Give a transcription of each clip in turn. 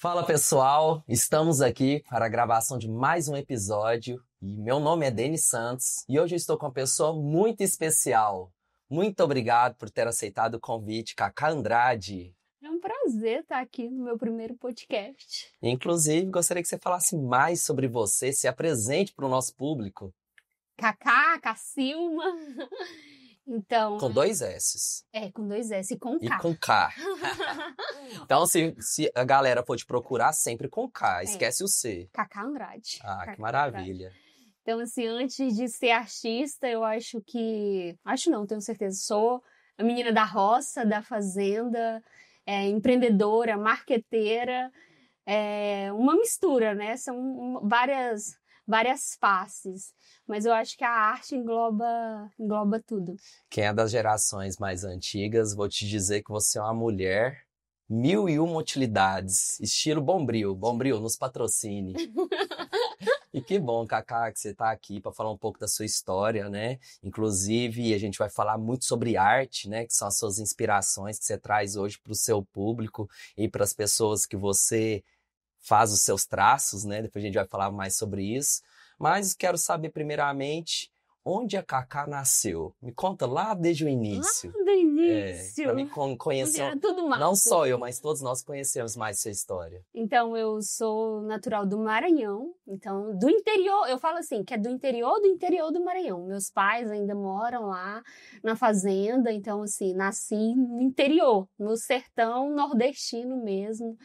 Fala pessoal, estamos aqui para a gravação de mais um episódio e meu nome é Denis Santos e hoje eu estou com uma pessoa muito especial. Muito obrigado por ter aceitado o convite, Cacá Andrade. É um prazer estar aqui no meu primeiro podcast. Inclusive, gostaria que você falasse mais sobre você, se apresente para o nosso público. Cacá, Cacilma. Então, Com dois S's. com dois S e com K. E com K. Então, se a galera for te procurar, sempre com K, esquece o C. Cacá Andrade. Ah, Cacá que maravilha. Andrade. Então, assim, antes de ser artista, eu acho que... Acho não, tenho certeza. Sou a menina da roça, da fazenda, empreendedora, marqueteira. Uma mistura, né? São várias faces. Mas eu acho que a arte engloba tudo. Quem é das gerações mais antigas, vou te dizer que você é uma mulher 1001 utilidades, estilo Bombril. Bombril, nos patrocine. E que bom, Cacá, que você está aqui para falar um pouco da sua história, né? Inclusive, a gente vai falar muito sobre arte, né? Que são as suas inspirações que você traz hoje para o seu público e para as pessoas que você faz os seus traços, né? Depois a gente vai falar mais sobre isso. Mas quero saber, primeiramente, onde a Cacá nasceu? Me conta lá desde o início. Lá do início. Para mim conhecer, Tudo mato. não só eu, mas todos nós conhecemos mais sua história. Então, eu sou natural do Maranhão, então, do interior, eu falo assim, que é do interior do Maranhão. Meus pais ainda moram lá na fazenda, então, assim, nasci no interior, no sertão nordestino mesmo.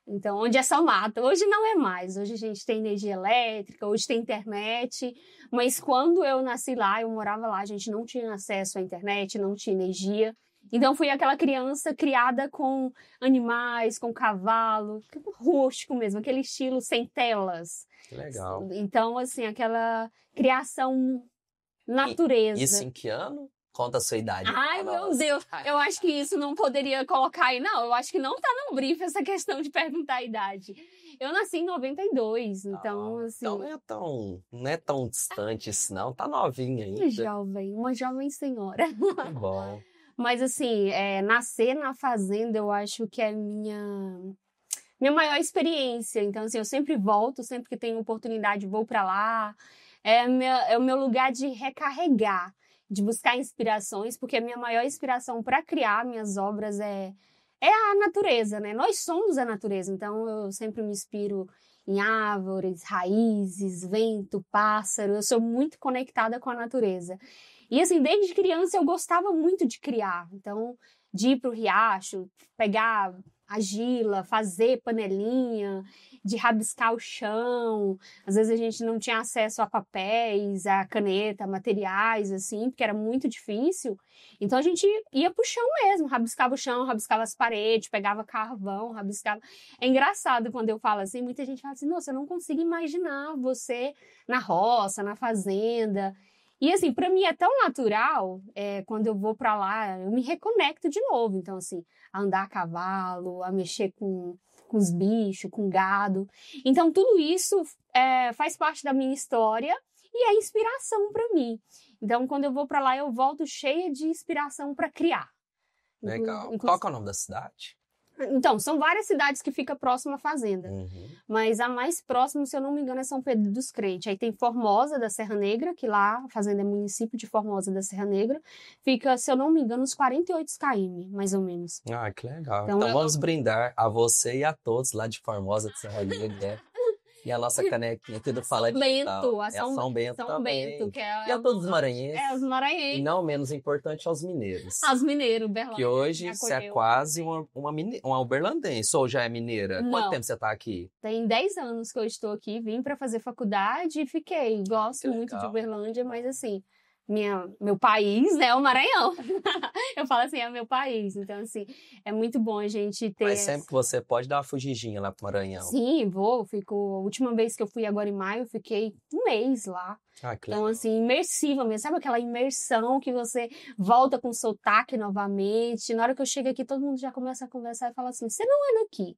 Então, onde é só mata. Hoje não é mais. Hoje a gente tem energia elétrica, hoje tem internet. Mas quando eu nasci lá, eu morava lá, a gente não tinha acesso à internet, não tinha energia. Então, fui aquela criança criada com animais, com cavalo, rústico mesmo, aquele estilo sem telas. Que legal. Então, assim, aquela criação natureza. Isso em que ano? Conta a sua idade. Ai, meu Deus, eu acho que isso não poderia colocar aí, não. Eu acho que não tá no brief essa questão de perguntar a idade. Eu nasci em 92, então, assim... Então não é tão distante isso, não. Tá novinha ainda. Uma jovem senhora. Que bom. Mas, assim, nascer na fazenda, eu acho que é minha maior experiência. Então, assim, eu sempre volto, sempre que tenho oportunidade, vou pra lá. É o meu lugar de recarregar, de buscar inspirações, porque a minha maior inspiração para criar minhas obras é a natureza, né? Nós somos a natureza, então eu sempre me inspiro em árvores, raízes, vento, pássaro. Eu sou muito conectada com a natureza. E assim, desde criança eu gostava muito de criar, então de ir pro riacho, pegar argila, fazer panelinha, de rabiscar o chão. Às vezes a gente não tinha acesso a papéis, a caneta, a materiais, assim, porque era muito difícil. Então a gente ia pro chão mesmo, rabiscava o chão, rabiscava as paredes, pegava carvão, rabiscava... É engraçado quando eu falo assim, muita gente fala assim, nossa, eu não consigo imaginar você na roça, na fazenda... E assim, pra mim é tão natural, quando eu vou pra lá, eu me reconecto de novo. Então, assim, a andar a cavalo, a mexer com os bichos, com gado. Então, tudo isso faz parte da minha história e é inspiração pra mim. Então, quando eu vou pra lá, eu volto cheia de inspiração pra criar. Legal. Qual que é o nome da cidade? Então, são várias cidades que ficam próximas à fazenda. Uhum. Mas a mais próxima, se eu não me engano, é São Pedro dos Crentes. Aí tem Formosa da Serra Negra, que lá, a fazenda é município de Formosa da Serra Negra. Fica, se eu não me engano, uns 48 km, mais ou menos. Ah, que legal. Então vamos brindar a você e a todos lá de Formosa de Serra Negra. E a nossa canequinha, tudo fala de Bento, a São Bento também. Bento, que e a todos os maranhenses. Os maranhenses. E não menos importante aos mineiros. Aos mineiros, Berlândia. Que hoje você é quase uma uberlandense, ou já é mineira? Não. Quanto tempo você tá aqui? Tem 10 anos que eu estou aqui, vim para fazer faculdade e fiquei. Gosto muito de Uberlândia, mas assim... Meu país é o Maranhão. Eu falo assim, é o meu país. Então, assim, é muito bom a gente ter... Mas sempre que você pode dar uma fugidinha lá pro Maranhão. Sim, a última vez que eu fui agora em maio, eu fiquei um mês lá. Ah, que então, legal. assim, imersiva mesmo. Sabe aquela imersão que você volta com o sotaque novamente? Na hora que eu chego aqui, todo mundo já começa a conversar e fala assim, você não é daqui.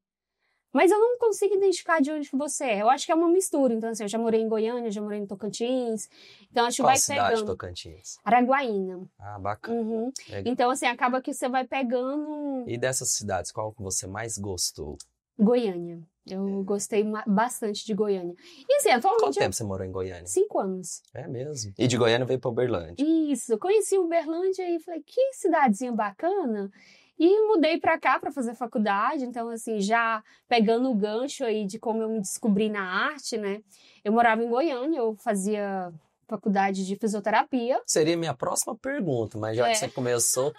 Mas eu não consigo identificar de onde você é. Eu acho que é uma mistura. Então, assim, eu já morei em Goiânia, já morei em Tocantins. Então, acho que vai pegando. Qual cidade, Tocantins? Araguaína. Ah, bacana. Uhum. Então, assim, acaba que você vai pegando... E dessas cidades, qual que você mais gostou? Goiânia. Eu gostei bastante de Goiânia. E assim, Quanto atualmente... tempo você morou em Goiânia? 5 anos. É mesmo? E de Goiânia veio pra Uberlândia? Isso, conheci Uberlândia e falei, que cidadezinha bacana. E mudei pra cá pra fazer faculdade, então assim, já pegando o gancho aí de como eu me descobri na arte, né? Eu morava em Goiânia, eu fazia faculdade de fisioterapia. Seria minha próxima pergunta, mas já que É. você começou,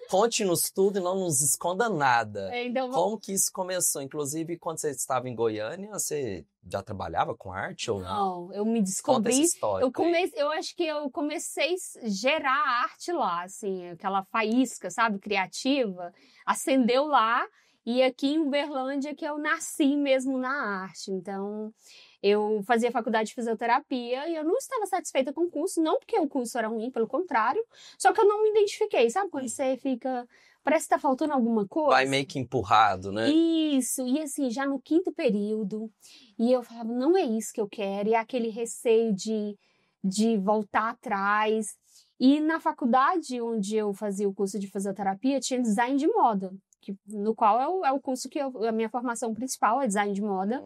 conte-nos tudo e não nos esconda nada. Então, Como que isso começou? Inclusive, quando você estava em Goiânia, você já trabalhava com arte ou não? não, eu me Conta descobri. essa história. Eu acho que eu comecei a gerar arte lá, assim, aquela faísca, sabe, criativa, acendeu lá. E aqui em Uberlândia que eu nasci mesmo na arte. Então, eu fazia faculdade de fisioterapia e eu não estava satisfeita com o curso, não porque o curso era ruim, pelo contrário, só que eu não me identifiquei, sabe? Quando você fica, parece que tá faltando alguma coisa. Vai meio que empurrado, né? Isso, e assim, já no 5º período, e eu falava, não é isso que eu quero, e aquele receio de voltar atrás. E na faculdade onde eu fazia o curso de fisioterapia, tinha design de moda, no qual é o curso que a minha formação principal é design de moda.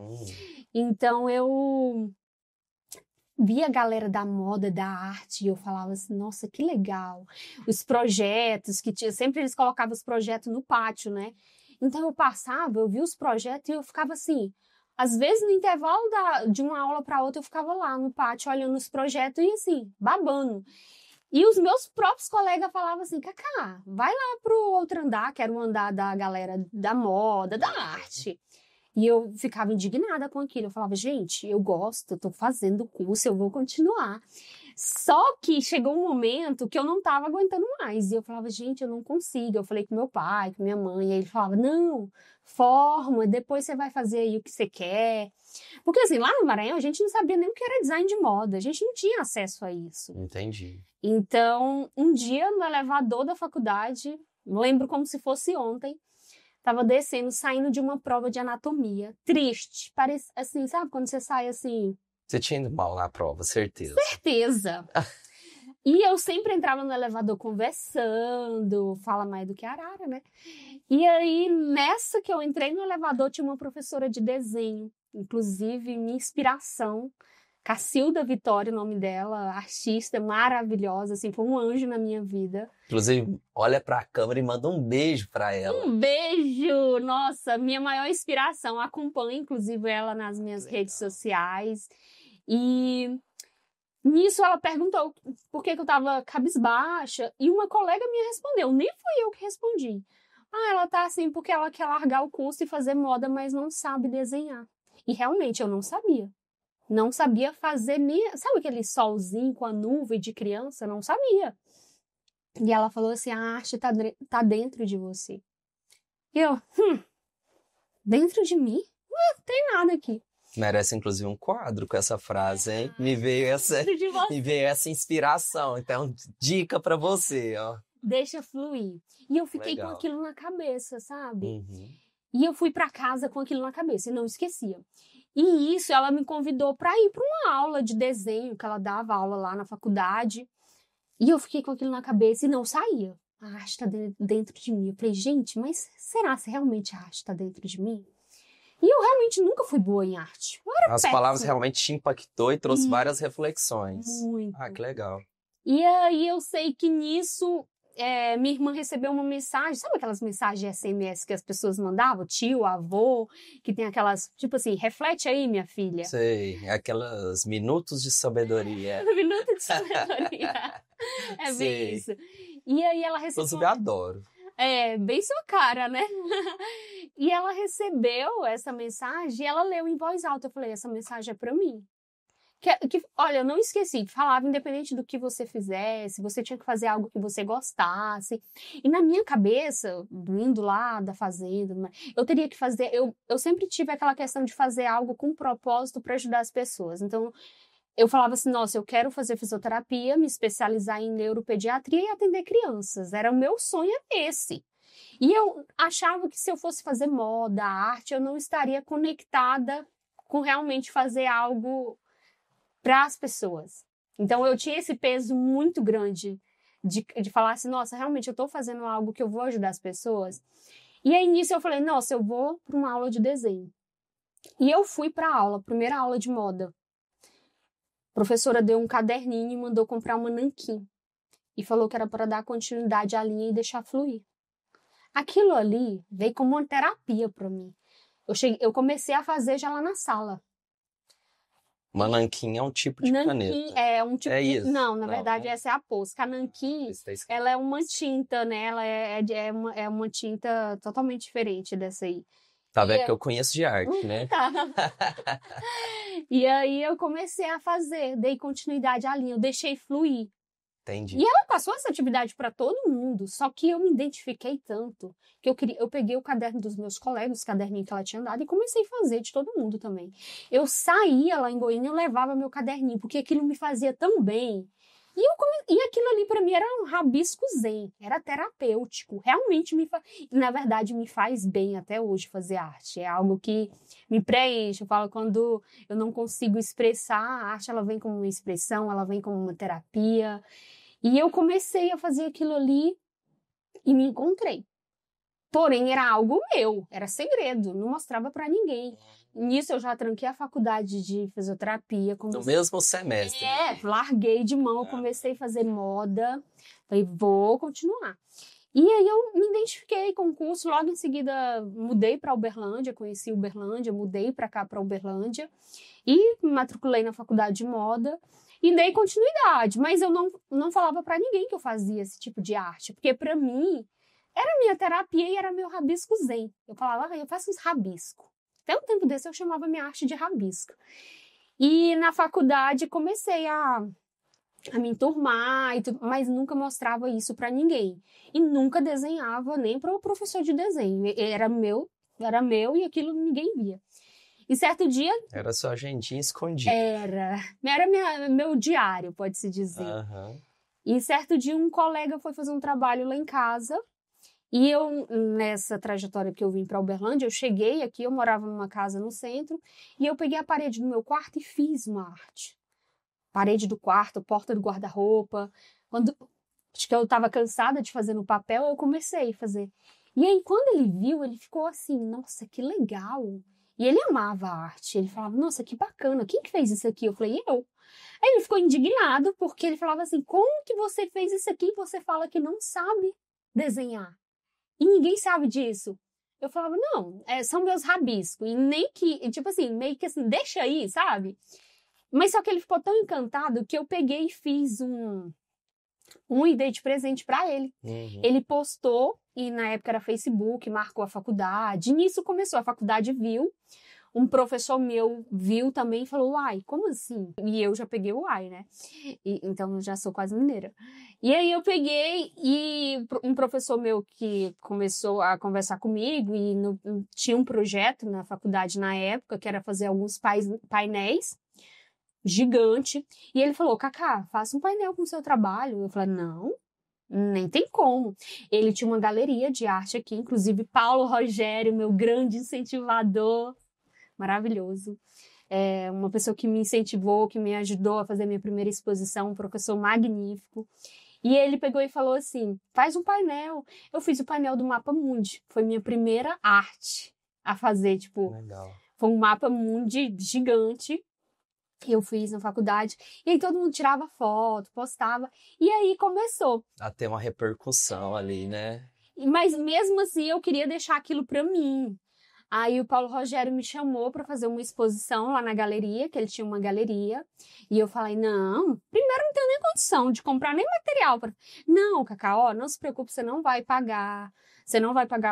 Então eu via a galera da moda, da arte, e eu falava assim, nossa, que legal. Os projetos que tinha, sempre eles colocavam os projetos no pátio, né? Então eu passava, eu via os projetos e eu ficava assim, às vezes no intervalo de uma aula para outra eu ficava lá no pátio olhando os projetos e assim, babando. E os meus próprios colegas falavam assim, Cacá, vai lá pro outro andar, que era o andar da galera da moda, da arte. E eu ficava indignada com aquilo. Eu falava, gente, eu gosto, eu tô fazendo o curso, eu vou continuar. Só que chegou um momento que eu não tava aguentando mais. E eu falava, gente, eu não consigo. Eu falei com meu pai, com minha mãe. E ele falava, não, forma, depois você vai fazer aí o que você quer. Porque assim, lá no Maranhão, a gente não sabia nem o que era design de moda. A gente não tinha acesso a isso. Entendi. Então, um dia no elevador da faculdade, lembro como se fosse ontem, tava descendo, saindo de uma prova de anatomia. Triste. Parece, assim, sabe? Quando você sai assim... Você tinha ido mal na prova, certeza. Certeza. E eu sempre entrava no elevador conversando, fala mais do que arara, né? E aí, nessa que eu entrei no elevador, tinha uma professora de desenho. Inclusive, minha inspiração, Cacilda Vitória, o nome dela, artista maravilhosa, assim, foi um anjo na minha vida. Inclusive, olha pra câmera e manda um beijo pra ela. Um beijo! Nossa, minha maior inspiração. Acompanho, inclusive, ela nas minhas redes sociais. E nisso ela perguntou por que eu tava cabisbaixa. E uma colega me respondeu, nem fui eu que respondi. Ah, ela tá assim porque ela quer largar o curso e fazer moda, mas não sabe desenhar. E realmente eu não sabia. Não sabia fazer nem... Sabe aquele solzinho com a nuvem de criança? Não sabia. E ela falou assim, a arte tá dentro de você. E eu, dentro de mim? Não tem nada aqui. Merece, inclusive, um quadro com essa frase, hein? Me veio essa inspiração. Então, dica pra você, ó. Deixa fluir. E eu fiquei Legal. com aquilo na cabeça, sabe? Uhum. E eu fui pra casa com aquilo na cabeça e não esquecia. E isso, ela me convidou pra ir pra uma aula de desenho, que ela dava aula lá na faculdade. E eu fiquei com aquilo na cabeça e não saía. A arte tá dentro de mim. Eu falei, gente, mas será que realmente a arte tá dentro de mim? E eu realmente nunca fui boa em arte. Eu era As péssima. palavras realmente te impactou e trouxe várias reflexões. Muito. Ah, que legal. E aí eu sei que nisso, minha irmã recebeu uma mensagem, sabe aquelas mensagens SMS que as pessoas mandavam? Tio, avô, que tem aquelas, tipo assim, reflete aí, minha filha. Sei, aquelas minutos de sabedoria. Minuto de sabedoria. É bem Sei. isso. E aí ela recebeu... Inclusive, eu adoro. É, bem sua cara, né? E ela recebeu essa mensagem e ela leu em voz alta. Eu falei, essa mensagem é pra mim. Olha, eu não esqueci, falava independente do que você fizesse, você tinha que fazer algo que você gostasse. E na minha cabeça, vindo lá da fazenda, eu teria que fazer... Eu sempre tive aquela questão de fazer algo com propósito para ajudar as pessoas. Então, eu falava assim, nossa, eu quero fazer fisioterapia, me especializar em neuropediatria e atender crianças. Era o meu sonho esse. E eu achava que se eu fosse fazer moda, arte, eu não estaria conectada com realmente fazer algo para as pessoas. Então eu tinha esse peso muito grande de falar assim, nossa, realmente eu estou fazendo algo que eu vou ajudar as pessoas. E aí, nisso, eu falei, nossa, eu vou para uma aula de desenho. E eu fui para a aula, primeira aula de moda. A professora deu um caderninho e mandou comprar uma nanquim. E falou que era para dar continuidade à linha e deixar fluir. Aquilo ali veio como uma terapia para mim. Eu comecei a fazer já lá na sala. Uma nanquim é um tipo de Nanquim caneta. é um tipo É de... isso? Não, na Não, verdade né? essa é a Posca. A nanquim, Isso tá escrito. ela é uma tinta, né? Ela é uma tinta totalmente diferente dessa aí. Tá vendo que eu conheço de arte, né? Tá. E aí eu comecei a fazer, dei continuidade à linha, eu deixei fluir. Entendi. E ela passou essa atividade para todo mundo, só que eu me identifiquei tanto que eu peguei o caderno dos meus colegas, o caderninho que ela tinha dado, e comecei a fazer de todo mundo também. Eu saía lá em Goiânia e eu levava meu caderninho, porque aquilo me fazia tão bem. E aquilo ali para mim era um rabisco zen, era terapêutico. Realmente na verdade me faz bem até hoje fazer arte. É algo que me preenche. Eu falo, quando eu não consigo expressar, a arte ela vem como uma expressão, ela vem como uma terapia. E eu comecei a fazer aquilo ali e me encontrei. Porém, era algo meu, era segredo, não mostrava pra ninguém. Nisso eu já tranquei a faculdade de fisioterapia. No mesmo semestre. Larguei de mão, comecei a fazer moda, falei, vou continuar. E aí eu me identifiquei com o curso, logo em seguida mudei para Uberlândia, conheci Uberlândia, mudei para cá para Uberlândia e me matriculei na faculdade de moda. E dei continuidade, mas eu não falava para ninguém que eu fazia esse tipo de arte, porque para mim era minha terapia e era meu rabisco zen. Eu falava, eu faço uns rabisco. Até um tempo desse eu chamava minha arte de rabisco. E na faculdade comecei a me enturmar, mas nunca mostrava isso para ninguém. E nunca desenhava nem para o professor de desenho. Era meu e aquilo ninguém via. E certo dia... Era sua agendinha escondida. Era meu diário, pode-se dizer. Uhum. E certo dia um colega foi fazer um trabalho lá em casa. E eu, nessa trajetória que eu vim para Uberlândia, eu cheguei aqui, eu morava numa casa no centro, e eu peguei a parede do meu quarto e fiz uma arte. Parede do quarto, porta do guarda-roupa. Acho que eu estava cansada de fazer no papel, eu comecei a fazer. E aí, quando ele viu, ele ficou assim, nossa, que legal. E ele amava a arte. Ele falava, nossa, que bacana. Quem que fez isso aqui? Eu falei, eu. Aí ele ficou indignado, porque ele falava assim, como que você fez isso aqui e você fala que não sabe desenhar? E ninguém sabe disso. Eu falava, não, são meus rabiscos. E nem que, tipo assim, meio que assim, deixa aí, sabe? Mas só que ele ficou tão encantado que eu peguei e fiz e dei de presente para ele. Uhum. Ele postou, e na época era Facebook, marcou a faculdade. E nisso começou, a faculdade viu. Um professor meu viu também e falou, uai, como assim? E eu já peguei o uai, né? Então eu já sou quase mineira. E aí eu peguei e um professor meu que começou a conversar comigo e tinha um projeto na faculdade na época, que era fazer alguns painéis gigante. E ele falou, Cacá, faça um painel com o seu trabalho. Eu falei, não, nem tem como. Ele tinha uma galeria de arte aqui, inclusive Paulo Rogério, meu grande incentivador, maravilhoso. Uma pessoa que me incentivou, que me ajudou a fazer minha primeira exposição, um professor magnífico. E ele pegou e falou assim, faz um painel. Eu fiz o painel do Mapa Mundi. Foi minha primeira arte a fazer, tipo... Legal. Foi um Mapa Mundi gigante. Eu fiz na faculdade, e aí todo mundo tirava foto, postava, e aí começou. A ter uma repercussão ali, né? Mas mesmo assim eu queria deixar aquilo para mim. Aí o Paulo Rogério me chamou para fazer uma exposição lá na galeria, que ele tinha uma galeria, e eu falei, não, primeiro não tenho nem condição de comprar nem material. Não, Cacá, ó, não se preocupe, você não vai pagar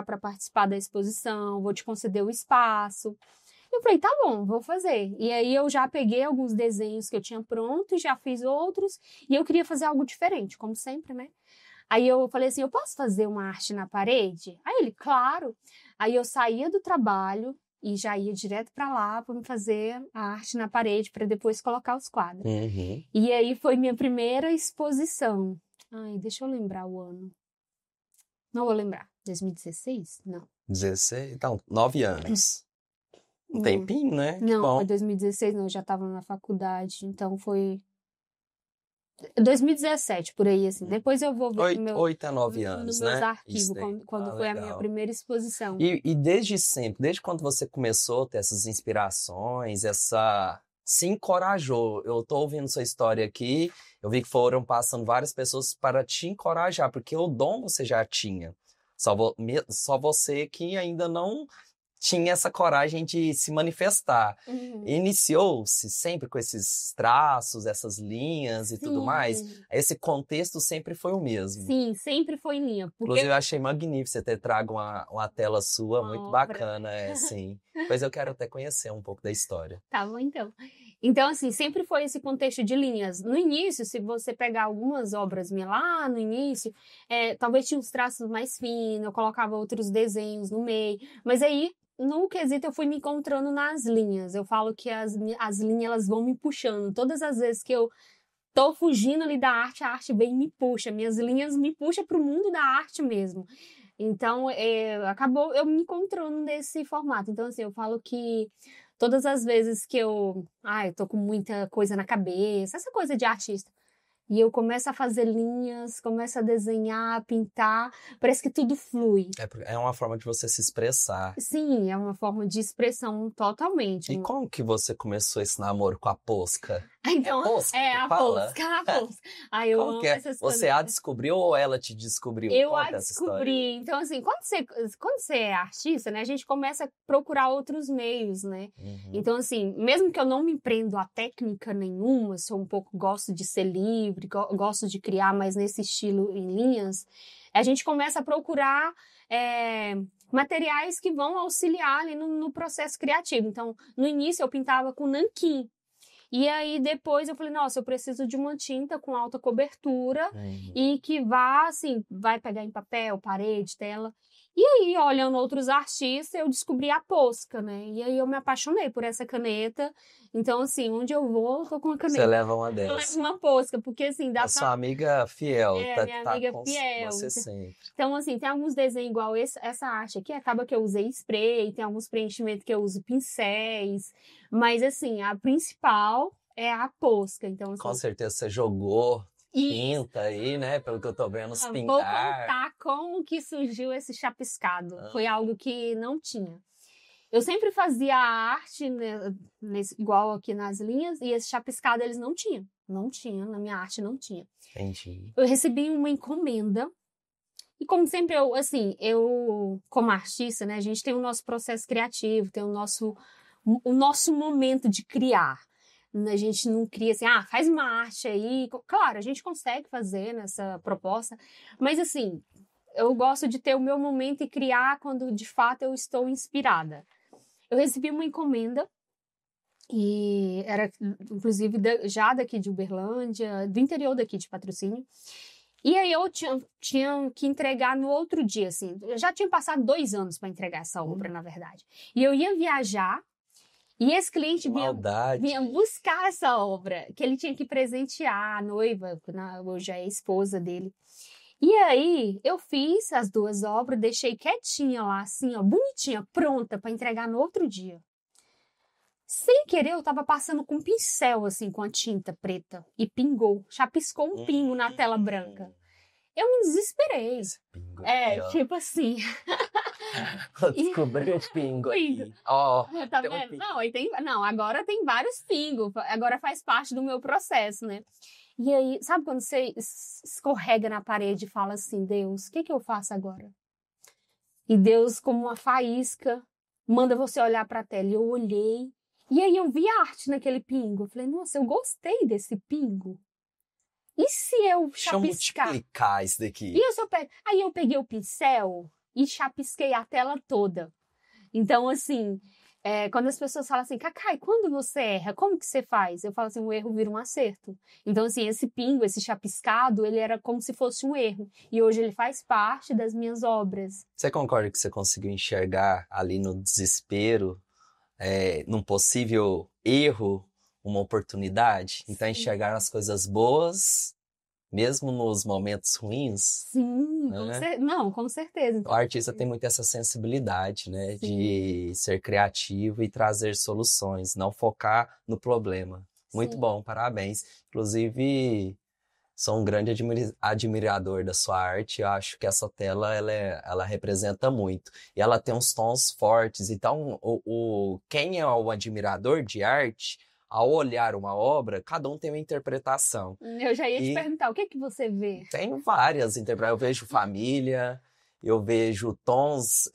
para participar da exposição, vou te conceder o espaço. Eu falei, tá bom, vou fazer. E aí eu já peguei alguns desenhos que eu tinha pronto e já fiz outros. E eu queria fazer algo diferente, como sempre, né? Aí eu falei assim, eu posso fazer uma arte na parede? Aí ele, claro. Aí eu saía do trabalho e já ia direto para lá para me fazer a arte na parede para depois colocar os quadros. Uhum. E aí foi minha primeira exposição. Ai, deixa eu lembrar o ano. Não vou lembrar. 2016? Não. 16? Então, 9 anos. Um tempinho, né? Não, Bom. foi 2016, não, eu já estava na faculdade, então foi 2017, por aí, assim. Depois eu vou ver 8 a 9 anos, nos meus né? arquivos, Isso daí. quando foi a minha Legal. primeira exposição. E desde sempre, desde quando você começou a ter essas inspirações, se encorajou. Eu tô ouvindo sua história aqui, eu vi que foram passando várias pessoas para te encorajar, porque o dom você já tinha. Só você que ainda não tinha essa coragem de se manifestar. Iniciou-se sempre com esses traços, essas linhas e tudo mais. Esse contexto sempre foi o mesmo. Sim, sempre foi em linha. Porque... Inclusive, eu achei magnífico você ter trago uma tela sua, uma muito obra. bacana, sim. Pois eu quero até conhecer um pouco da história. Tá bom, então. Então, assim, sempre foi esse contexto de linhas. No início, se você pegar algumas obras minhas lá no início, talvez tinha uns traços mais finos, eu colocava outros desenhos no meio. Mas aí, no quesito, eu fui me encontrando nas linhas. Eu falo que as linhas, elas vão me puxando. Todas as vezes que eu tô fugindo ali da arte, a arte vem e me puxa. Minhas linhas me puxam pro mundo da arte mesmo. Então, acabou eu me encontrando nesse formato. Então, assim, eu falo que todas as vezes que eu tô com muita coisa na cabeça, essa coisa de artista, e eu começo a fazer linhas, começo a desenhar, a pintar, parece que tudo flui. É uma forma de você se expressar. Sim, é uma forma de expressão totalmente. E como que você começou esse namoro com a Posca? Então, a Posca. A Posca. Ai, eu amo essas coisas. Você a descobriu ou ela te descobriu? Eu Conta a descobri. Então, assim, quando você é artista, né, a gente começa a procurar outros meios, né? Então, assim, mesmo que eu não me prendo a técnica nenhuma, gosto de ser livre, gosto de criar, mas nesse estilo em linhas, a gente começa a procurar materiais que vão auxiliar ali no processo criativo. Então, no início eu pintava com nanquim. E aí, depois eu falei, nossa, eu preciso de uma tinta com alta cobertura e que vai pegar em papel, parede, tela. E aí, olhando outros artistas, eu descobri a Posca, né? E aí eu me apaixonei por essa caneta. Então, assim, onde eu vou, eu tô com uma caneta. Você leva uma Eu delas. levo uma Posca, porque assim, dá pra... sua amiga fiel, minha amiga com fiel. você sempre. Então, assim, tem alguns desenhos igual essa arte aqui, acaba que eu usei spray, tem alguns preenchimentos que eu uso pincéis, mas, assim, a principal é a Posca. Então, assim, com certeza você jogou tinta aí, né? Pelo que eu tô vendo, os pintar. Vou contar como que surgiu esse chapiscado. Foi algo que não tinha. Eu sempre fazia a arte, né, igual aqui nas linhas, e esse chapiscado eles não tinham. Não tinha, na minha arte não tinha. Entendi. Eu recebi uma encomenda. E como sempre, eu como artista, né, a gente tem o nosso processo criativo, tem o nosso momento de criar. A gente não cria assim, faz uma arte aí. Claro, a gente consegue fazer nessa proposta, mas assim, eu gosto de ter o meu momento e criar quando de fato eu estou inspirada. Eu recebi uma encomenda, e era inclusive já daqui de Uberlândia, do interior daqui de Patrocínio. E aí eu tinha que entregar no outro dia, assim. Eu já tinha passado 2 anos para entregar essa obra, na verdade. E eu ia viajar, e esse cliente vinha buscar essa obra, que ele tinha que presentear a noiva, hoje é a esposa dele. E aí eu fiz as 2 obras, deixei quietinha lá, assim, ó, bonitinha, pronta para entregar no outro dia. Sem querer, eu tava passando com um pincel, assim, com a tinta preta. E pingou. Chapiscou um pingo na tela branca. Eu me desesperei. Esse pingo tipo assim. Descobri o pingo aqui. Ó, tá vendo? Não, agora tem vários pingos. Agora faz parte do meu processo, né? E aí, sabe quando você escorrega na parede e fala assim, Deus, o que eu faço agora? E Deus, como uma faísca, manda você olhar pra tela. E eu olhei. E aí eu vi arte naquele pingo. Eu falei, nossa, eu gostei desse pingo. E se eu chapiscar? Deixa eu multiplicar isso daqui. Aí eu peguei o pincel e chapisquei a tela toda. Então, assim, quando as pessoas falam assim, Cacai, quando você erra, como que você faz? Eu falo assim, o erro vira um acerto. Então, assim, esse pingo, esse chapiscado, ele era como se fosse um erro. E hoje ele faz parte das minhas obras. Você concorda que você conseguiu enxergar ali no desespero, num possível erro, uma oportunidade? Então, enxergar as coisas boas, mesmo nos momentos ruins. Sim, né? Com certeza. O artista tem muito essa sensibilidade, né? Sim. De ser criativo e trazer soluções, não focar no problema. Muito bom, parabéns. Inclusive, Sou um grande admirador da sua arte. Eu acho que essa tela ela representa muito. E ela tem uns tons fortes. Então, quem é o admirador de arte, ao olhar uma obra, cada um tem uma interpretação. Eu já ia te perguntar, o que é que você vê? Tem várias interpretações. Eu vejo família, eu vejo tons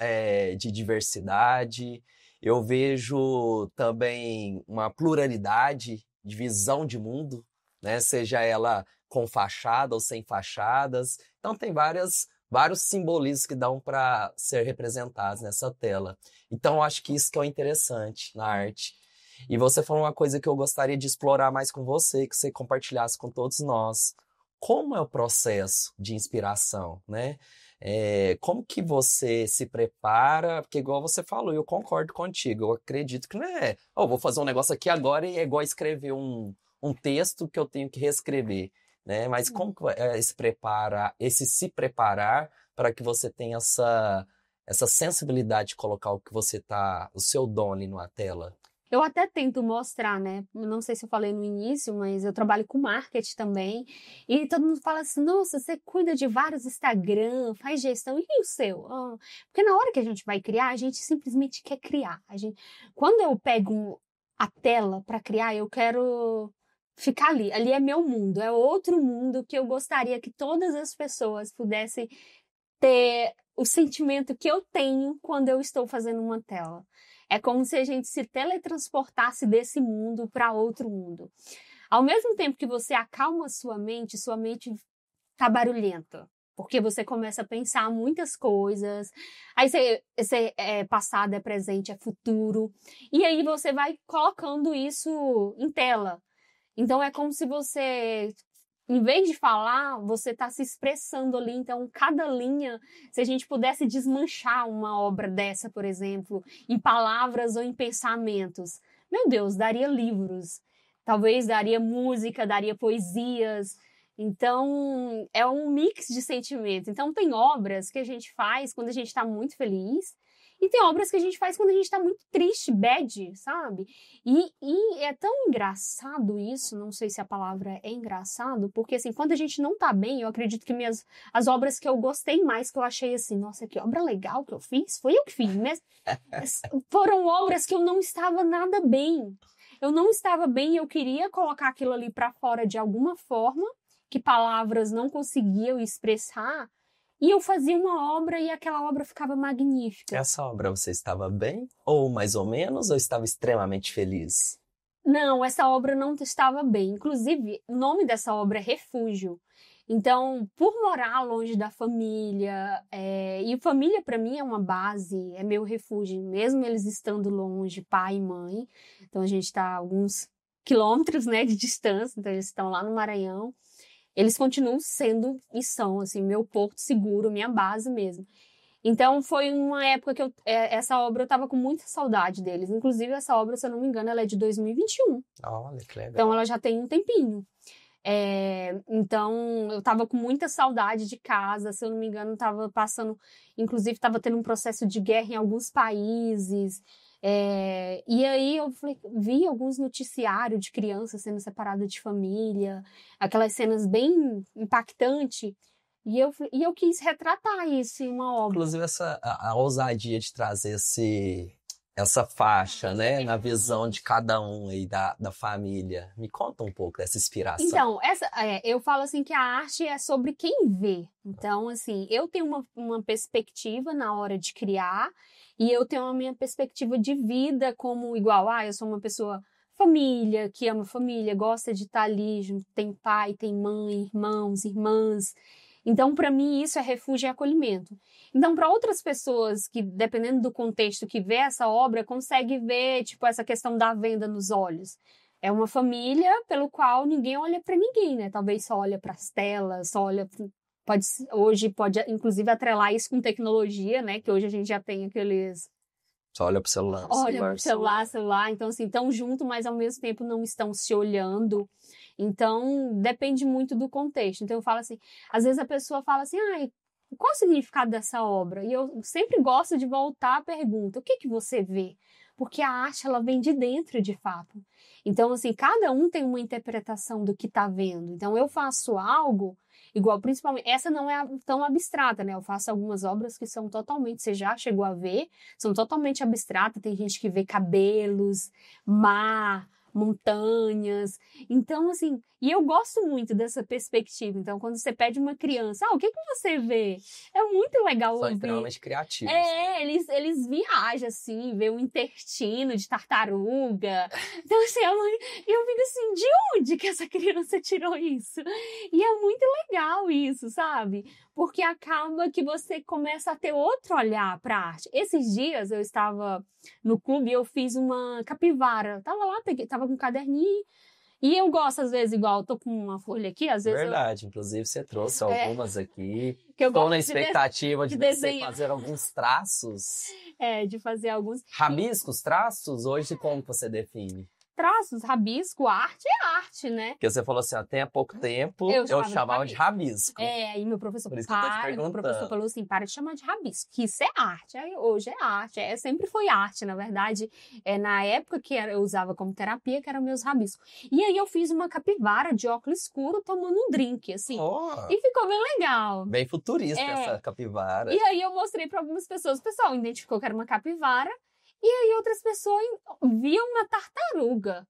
de diversidade, eu vejo também uma pluralidade de visão de mundo, né? Seja ela com fachada ou sem fachadas. Então tem vários simbolismos que dão para ser representados nessa tela. Então eu acho que isso que é o interessante na arte. E você falou uma coisa que eu gostaria de explorar mais com você, que você compartilhasse com todos nós. Como é o processo de inspiração, né? Como que você se prepara? Porque igual você falou, eu concordo contigo. Eu acredito que não é, vou fazer um negócio aqui agora e é igual escrever um texto que eu tenho que reescrever, né? Mas como que é esse se preparar para que você tenha essa sensibilidade de colocar o seu dom ali numa tela? Eu até tento mostrar, né? Não sei se eu falei no início, mas eu trabalho com marketing também. E todo mundo fala assim, nossa, você cuida de vários Instagram, faz gestão, e o seu? Porque na hora que a gente vai criar, a gente simplesmente quer criar. Quando eu pego a tela para criar, eu quero ficar ali. Ali é meu mundo, é outro mundo que eu gostaria que todas as pessoas pudessem ter o sentimento que eu tenho quando eu estou fazendo uma tela. É como se a gente se teletransportasse desse mundo para outro mundo. Ao mesmo tempo que você acalma sua mente tá barulhenta. Porque você começa a pensar muitas coisas. Aí é passado, é presente, é futuro. E aí você vai colocando isso em tela. Então é como se você, em vez de falar, você está se expressando ali. Então, cada linha, se a gente pudesse desmanchar uma obra dessa, por exemplo, em palavras ou em pensamentos, meu Deus, daria livros. Talvez daria música, daria poesias. Então, é um mix de sentimentos. Então, tem obras que a gente faz quando a gente está muito feliz. E tem obras que a gente faz quando a gente tá muito triste, bad, sabe? E é tão engraçado isso, não sei se a palavra é engraçado, porque assim, quando a gente não tá bem, eu acredito que as obras que eu gostei mais, que eu achei assim, nossa, que obra legal que eu fiz, foi eu que fiz, mas foram obras que eu não estava nada bem. Eu não estava bem e eu queria colocar aquilo ali pra fora de alguma forma, que palavras não conseguiam expressar. E eu fazia uma obra e aquela obra ficava magnífica. Essa obra você estava bem? Ou mais ou menos? Ou estava extremamente feliz? Não, essa obra não estava bem. Inclusive, o nome dessa obra é Refúgio. Então, por morar longe da família, e família para mim é uma base, é meu refúgio, mesmo eles estando longe, pai e mãe. Então, a gente está a alguns quilômetros, né, de distância, então eles estão lá no Maranhão. Eles continuam sendo e são, assim, meu porto seguro, minha base mesmo. Então, foi uma época que essa obra eu tava com muita saudade deles. Inclusive, essa obra, se eu não me engano, ela é de 2021. Olha, que legal. Então, ela já tem um tempinho. Então, eu tava com muita saudade de casa. Se eu não me engano, tava passando... Inclusive, tava tendo um processo de guerra em alguns países. E aí eu vi alguns noticiários de crianças sendo separadas de família, aquelas cenas bem impactantes, e eu quis retratar isso em uma obra. Inclusive a ousadia de trazer essa faixa, né, na visão de cada um aí da família. Me conta um pouco dessa inspiração. Então, eu falo assim que a arte é sobre quem vê. Então, assim, eu tenho uma perspectiva na hora de criar, e eu tenho a minha perspectiva de vida como igual, eu sou uma pessoa família, que ama família, gosta de estar ali junto, tem pai, tem mãe, irmãos, irmãs. Então, para mim, isso é refúgio e acolhimento. Então, para outras pessoas que, dependendo do contexto que vê essa obra, consegue ver, tipo, essa questão da venda nos olhos. É uma família pelo qual ninguém olha para ninguém, né? Talvez só olha para as telas, só olha... Hoje pode, inclusive, atrelar isso com tecnologia, né? Que hoje a gente já tem aqueles... Só olha pro celular. Olha pro celular. Então, assim, estão juntos, mas ao mesmo tempo não estão se olhando. Então, depende muito do contexto. Então, eu falo assim, às vezes a pessoa fala assim, qual o significado dessa obra? E eu sempre gosto de voltar à pergunta, o que você vê? porque a arte, ela vem de dentro, de fato. Então, assim, cada um tem uma interpretação do que está vendo. Então, eu faço algo igual, principalmente, essa não é tão abstrata, né? Eu faço algumas obras que são totalmente, você já chegou a ver, são totalmente abstratas. Tem gente que vê cabelos, mar, montanhas. Então, assim, e eu gosto muito dessa perspectiva. Então, quando você pede uma criança, o que que você vê? É muito legal São ver. extremamente criativos. Eles viajam, assim, vê um intestino de tartaruga. Então, assim, eu fico assim, de onde que essa criança tirou isso? E é muito legal isso, sabe? Porque acaba que você começa a ter outro olhar para a arte. Esses dias eu estava no clube e eu fiz uma capivara. Tava lá, tava com um caderninho. E eu gosto, às vezes, igual, eu tô com uma folha aqui, às vezes Verdade, inclusive você trouxe É. algumas aqui. que eu Estou gosto na de expectativa de você desenhar. fazer alguns traços. De fazer alguns Rabiscos, traços, hoje como você define? traços, rabisco, arte é arte, né? Porque você falou assim, até há pouco tempo Eu eu chamava de chamava de rabisco. Aí meu professor, Por isso que eu tô te meu professor perguntando. falou assim, para de chamar de rabisco, que isso é arte. Aí hoje é arte, sempre foi arte, na verdade. Na época que eu usava como terapia, que eram meus rabiscos. E aí eu fiz uma capivara de óculos escuro tomando um drink, assim. Oh, E ficou bem legal. bem futurista essa capivara. E aí eu mostrei para algumas pessoas, o pessoal identificou que era uma capivara, e aí outras pessoas viam uma tartaruga.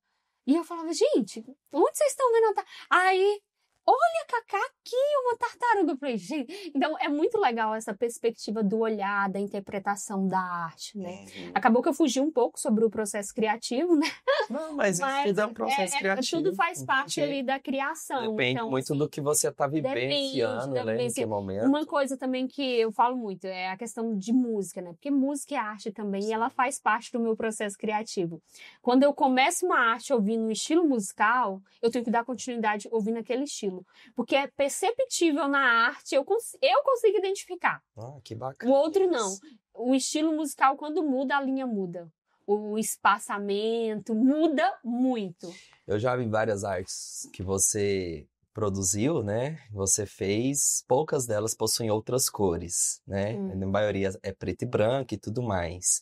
E eu falava, gente, onde vocês estão vendo a tartaruga? Aí, olha, Cacá, aqui uma tartaruga. Eu falei, gente, então é muito legal essa perspectiva do olhar, da interpretação da arte, né? Acabou que eu fugi um pouco sobre o processo criativo, né? Não, mas isso tudo é um processo criativo. Tudo faz parte ali da criação. Depende então, muito assim, do que você está vivenciando, né, nesse momento. Uma coisa também que eu falo muito é a questão de música, né? Porque música é arte também e ela faz parte do meu processo criativo. Quando eu começo uma arte ouvindo um estilo musical, eu tenho que dar continuidade ouvindo aquele estilo. Porque é perceptível na arte, eu consigo identificar. Que bacana. O outro não. O estilo musical, quando muda, a linha muda. O espaçamento muda muito. Eu já vi várias artes que você produziu, né? Você fez, poucas delas possuem outras cores, né? A maioria é preto e branco e tudo mais.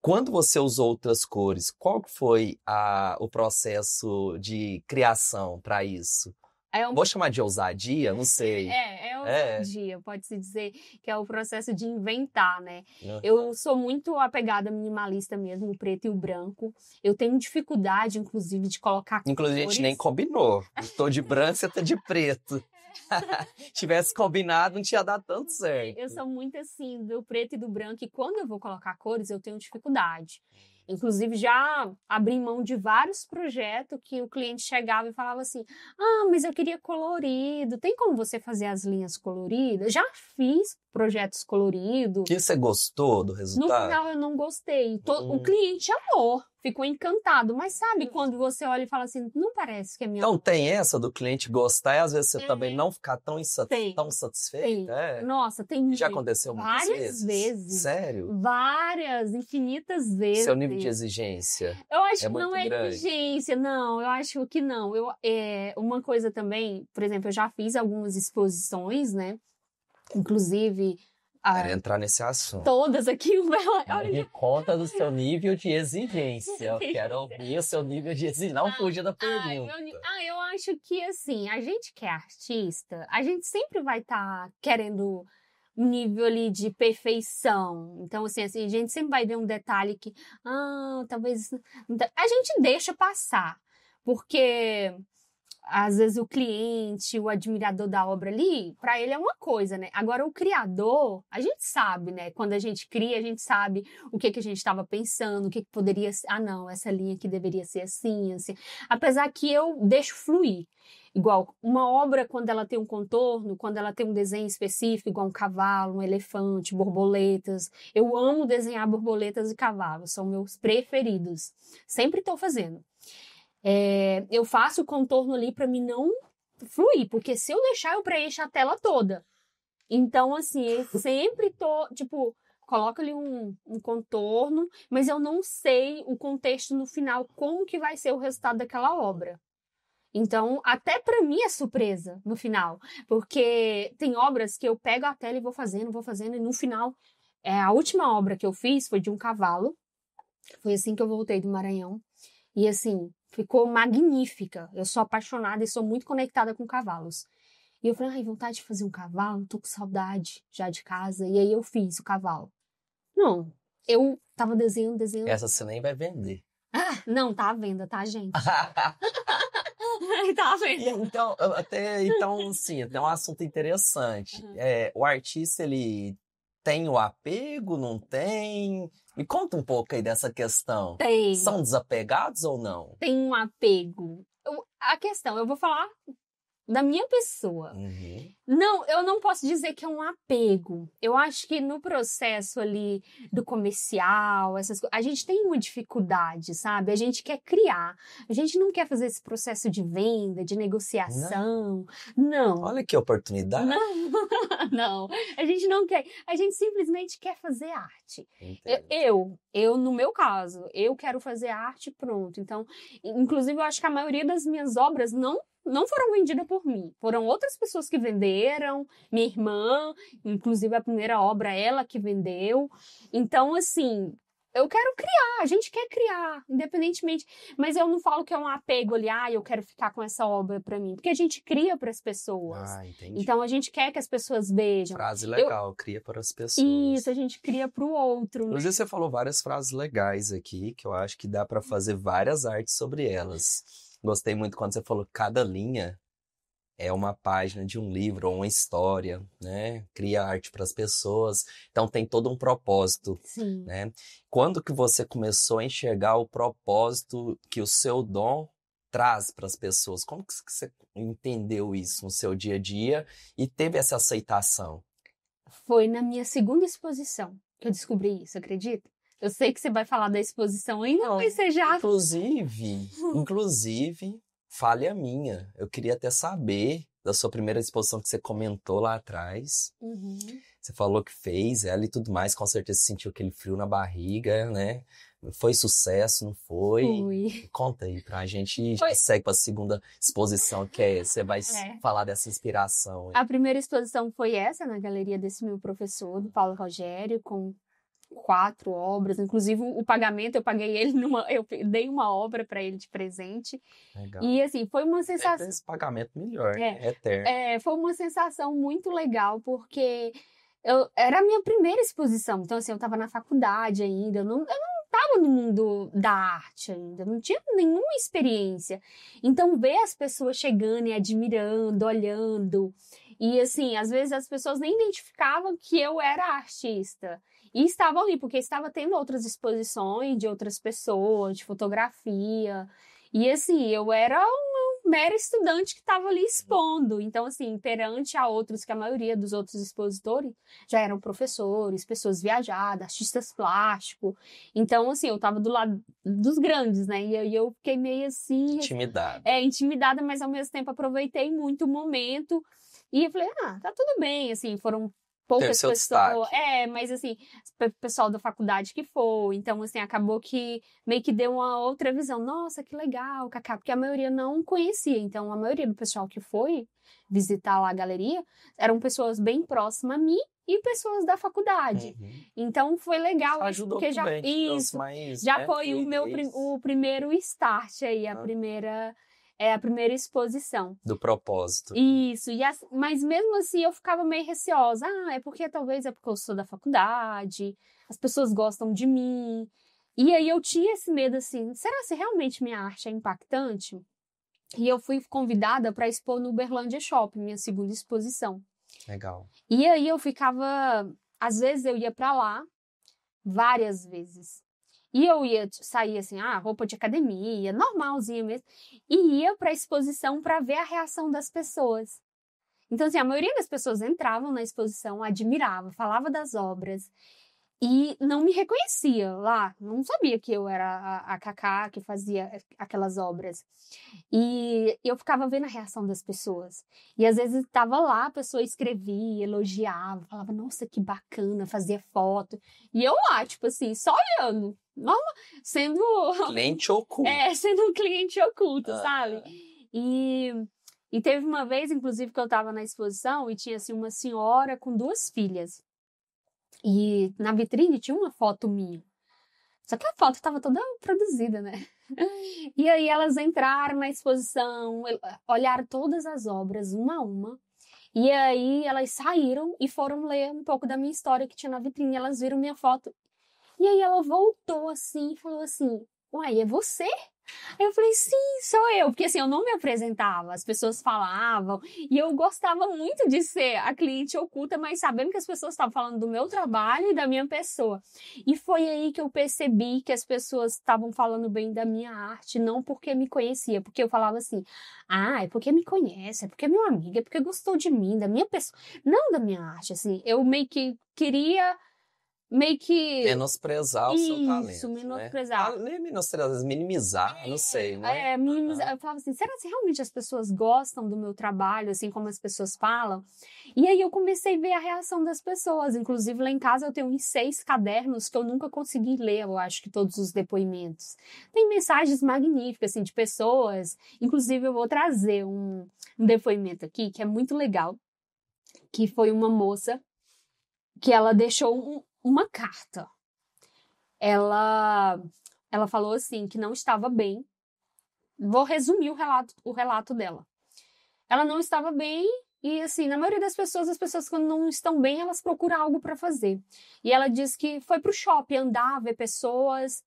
Quando você usou outras cores, qual foi o processo de criação para isso? Vou chamar de ousadia? Não sei. Ousadia, pode-se dizer que é o processo de inventar, né? Eu sou muito apegada minimalista mesmo, o preto e o branco. Eu tenho dificuldade, inclusive, de colocar Inclusive, cores. a gente nem combinou. Eu tô de branco, você tá de preto. Tivesse combinado, não tinha dado tanto certo. Eu sou muito assim, do preto e do branco, e quando eu vou colocar cores, eu tenho dificuldade. Inclusive, já abri mão de vários projetos que o cliente chegava e falava assim, mas eu queria colorido, tem como você fazer as linhas coloridas? Já fiz projetos coloridos. Que você gostou do resultado? No final, eu não gostei. O cliente amou, ficou encantado. Mas sabe quando você olha e fala assim, não parece que é minha... Então tem essa do cliente gostar e às vezes você também não ficar tão satisfeita? Tem. Nossa, tem Já aconteceu muitas várias vezes. Sério? Várias, infinitas vezes. Seu nível de exigência eu acho que muito não é grande. exigência, não. Eu acho que não. Uma coisa também, por exemplo, eu já fiz algumas exposições, né? Inclusive... Quero entrar nesse assunto. Todas aqui. Me conta do seu nível de exigência. Eu quero ouvir o seu nível de exigência. Não fuja da pergunta. Eu acho que, assim, a gente que é artista, a gente sempre vai estar querendo um nível ali de perfeição. Então, assim, a gente sempre vai ver um detalhe que, talvez... A gente deixa passar. Porque... Às vezes o cliente, o admirador da obra ali, para ele é uma coisa, né? Agora o criador, a gente sabe, né? Quando a gente cria, a gente sabe o que a gente estava pensando, o que poderia ser. Não, essa linha aqui deveria ser assim, assim. Apesar que eu deixo fluir. Igual, uma obra, quando ela tem um contorno, quando ela tem um desenho específico, igual um cavalo, um elefante, borboletas. Eu amo desenhar borboletas e cavalos, são meus preferidos. Sempre estou fazendo. Eu faço o contorno ali para mim não fluir, porque se eu deixar, eu preencho a tela toda. Então, assim, eu sempre tô, tipo, coloco ali um contorno, mas eu não sei o contexto no final, como que vai ser o resultado daquela obra. Então, até para mim é surpresa no final, porque tem obras que eu pego a tela e vou fazendo, e no final, a última obra que eu fiz foi de um cavalo. Foi assim que eu voltei do Maranhão. E assim, ficou magnífica. Eu sou apaixonada e sou muito conectada com cavalos. E eu falei, ai, vontade de fazer um cavalo, tô com saudade já de casa. E aí eu fiz o cavalo. Não, eu tava desenhando. Essa você nem vai vender. Ah, não, tá à venda, tá, gente? Tá à venda. Então, sim, tem um assunto interessante. O artista, ele tem o apego, não tem? Me conta um pouco aí dessa questão. Tem. São desapegados ou não? Tem um apego. A questão, eu vou falar da minha pessoa. Uhum. Não, eu não posso dizer que é um apego. Eu acho que no processo ali do comercial, essas coisas, a gente tem uma dificuldade, sabe? A gente quer criar. A gente não quer fazer esse processo de venda, de negociação. Não. Olha que oportunidade. Não. A gente não quer. A gente simplesmente quer fazer arte. Entendo. Eu, no meu caso, eu quero fazer arte, pronto. Então, inclusive, eu acho que a maioria das minhas obras não foram vendidas por mim. Foram outras pessoas que venderam, minha irmã, inclusive a primeira obra, ela que vendeu. Então, assim, eu quero criar, a gente quer criar, independentemente. Mas eu não falo que é um apego ali, eu quero ficar com essa obra pra mim. Porque a gente cria para as pessoas. Entendi. Então, a gente quer que as pessoas vejam. Frase legal, cria para as pessoas. Isso, a gente cria pro outro. Inclusive, você falou várias frases legais aqui, que eu acho que dá para fazer várias artes sobre elas. Gostei muito quando você falou que cada linha é uma página de um livro ou uma história, né? Cria arte para as pessoas. Então tem todo um propósito, Sim. né? Quando que você começou a enxergar o propósito que o seu dom traz para as pessoas? Como que você entendeu isso no seu dia a dia e teve essa aceitação? Foi na minha segunda exposição que eu descobri isso, acredita? Eu sei que você vai falar da exposição ainda, mas você já... Inclusive, falha minha. Eu queria até saber da sua primeira exposição que você comentou lá atrás. Uhum. Você falou que fez ela e tudo mais, com certeza sentiu aquele frio na barriga, né? Foi sucesso, não foi? Foi. Conta aí pra gente. Segue pra segunda exposição, que você vai falar dessa inspiração. A primeira exposição foi essa, na galeria desse meu professor, do Paulo Rogério, com 4 obras. Inclusive, o pagamento, eu paguei ele eu dei uma obra para ele de presente. Legal. E assim, foi uma sensação... Esse pagamento melhor, é eterno. Foi uma sensação muito legal, porque era a minha primeira exposição. Então, assim, eu estava na faculdade ainda, eu não estava no mundo da arte ainda, não tinha nenhuma experiência. Então, ver as pessoas chegando e admirando, olhando. E, assim, às vezes as pessoas nem identificavam que eu era artista. E estavam ali, porque estava tendo outras exposições de outras pessoas, de fotografia. E, assim, eu era uma mera estudante que estava ali expondo. Então, assim, perante a outros, que a maioria dos outros expositores já eram professores, pessoas viajadas, artistas plásticos. Então, assim, eu estava do lado dos grandes, né? E aí eu fiquei meio assim... Intimidada. Intimidada, mas ao mesmo tempo aproveitei muito o momento. E eu falei, tá tudo bem, assim, foram poucas pessoas. Destaque. Mas assim, pessoal da faculdade que foi. Então, assim, acabou que meio que deu uma outra visão. Nossa, que legal, Cacá, porque a maioria não conhecia. Então, a maioria do pessoal que foi visitar lá a galeria eram pessoas bem próximas a mim e pessoas da faculdade. Uhum. então foi legal. Isso ajudou porque também. Já foi o primeiro start aí, a primeira exposição. Do propósito. Isso, mas mesmo assim eu ficava meio receosa. É porque eu sou da faculdade, as pessoas gostam de mim. E aí eu tinha esse medo assim, será que realmente minha arte é impactante? E eu fui convidada para expor no Uberlândia Shopping, minha segunda exposição. Legal. E aí eu ficava, às vezes eu ia para lá, várias vezes. E eu ia sair assim, roupa de academia, normalzinha mesmo, e ia para a exposição para ver a reação das pessoas. Então, assim, a maioria das pessoas entravam na exposição, admirava, falava das obras e não me reconhecia lá, não sabia que eu era a Cacá que fazia aquelas obras. E eu ficava vendo a reação das pessoas. E às vezes estava lá, a pessoa escrevia, elogiava, falava, nossa, que bacana, fazia foto. E eu lá, tipo assim, só olhando. Sendo... Cliente oculto. Sendo um cliente oculto, sabe? E teve uma vez, inclusive, que eu tava na exposição e tinha, assim, uma senhora com 2 filhas. E na vitrine tinha uma foto minha. Só que a foto estava toda produzida, né? E aí elas entraram na exposição, olharam todas as obras, uma a uma. E aí elas saíram e foram ler um pouco da minha história que tinha na vitrine. Elas viram minha foto. E aí ela voltou assim e falou assim, uai, é você? Aí eu falei, sim, sou eu. Porque assim, eu não me apresentava, as pessoas falavam. E eu gostava muito de ser a cliente oculta, mas sabendo que as pessoas estavam falando do meu trabalho e da minha pessoa. E foi aí que eu percebi que as pessoas estavam falando bem da minha arte, não porque me conhecia. Porque eu falava assim, é porque me conhece, é porque é meu amigo, é porque gostou de mim, da minha pessoa. Não da minha arte, assim. Eu meio que queria... meio que... Menosprezar o seu talento, menosprezar. né? Nem menosprezar, minimizar, não sei, né? Minimizar. Eu falava assim, será que realmente as pessoas gostam do meu trabalho, assim como as pessoas falam? E aí eu comecei a ver a reação das pessoas. Inclusive lá em casa eu tenho uns 6 cadernos que eu nunca consegui ler, eu acho que todos os depoimentos. Tem mensagens magníficas, assim, de pessoas. Inclusive eu vou trazer um depoimento aqui que é muito legal, que foi uma moça que ela deixou uma carta. Ela falou assim que não estava bem. Vou resumir o relato dela. Ela não estava bem e, assim, na maioria das pessoas, as pessoas quando não estão bem, elas procuram algo para fazer. E ela disse que foi pro shopping andar, ver pessoas.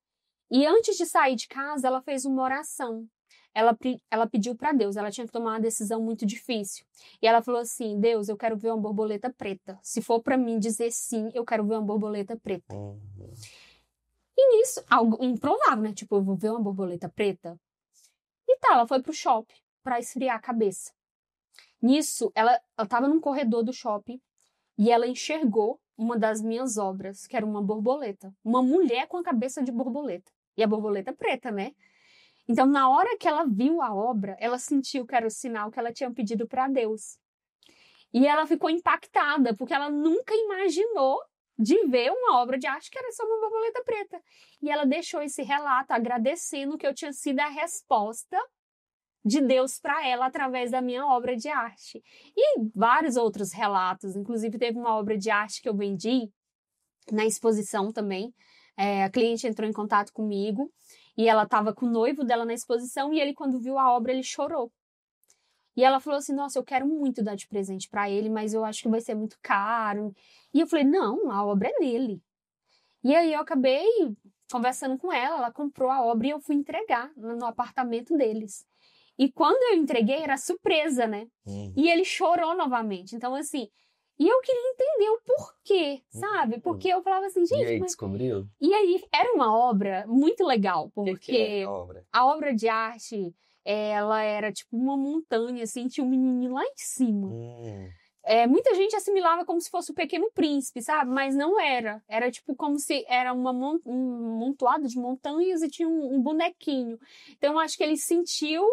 E antes de sair de casa, ela fez uma oração. Ela pediu para Deus, ela tinha que tomar uma decisão muito difícil. E ela falou assim, Deus, eu quero ver uma borboleta preta. Se for para mim dizer sim, eu quero ver uma borboleta preta. E nisso, algo improvável, né? Tipo, eu vou ver uma borboleta preta? E tá, ela foi pro shopping pra esfriar a cabeça. Nisso, ela tava num corredor do shopping e ela enxergou uma das minhas obras, que era uma borboleta. Uma mulher com a cabeça de borboleta. E a borboleta preta, né? Então, na hora que ela viu a obra, ela sentiu que era o sinal que ela tinha pedido para Deus. E ela ficou impactada, porque ela nunca imaginou de ver uma obra de arte que era só uma borboleta preta. E ela deixou esse relato agradecendo que eu tinha sido a resposta de Deus para ela através da minha obra de arte. E vários outros relatos, inclusive teve uma obra de arte que eu vendi na exposição também. A cliente entrou em contato comigo e ela estava com o noivo dela na exposição e ele, quando viu a obra, ele chorou. E ela falou assim, nossa, eu quero muito dar de presente para ele, mas eu acho que vai ser muito caro. E eu falei, não, a obra é dele. E aí eu acabei conversando com ela comprou a obra e eu fui entregar no apartamento deles. E quando eu entreguei, era surpresa, né? E ele chorou novamente. Então, assim, e eu queria entender o porquê, sabe? Porque eu falava assim, gente... E aí, descobriu? E aí, era uma obra muito legal, porque que é a obra? A obra de arte, ela era tipo uma montanha, assim, tinha um menininho lá em cima. Muita gente assimilava como se fosse o Pequeno Príncipe, sabe? Mas não era. Era tipo como se era um montoado de montanhas e tinha um bonequinho. Então, eu acho que ele sentiu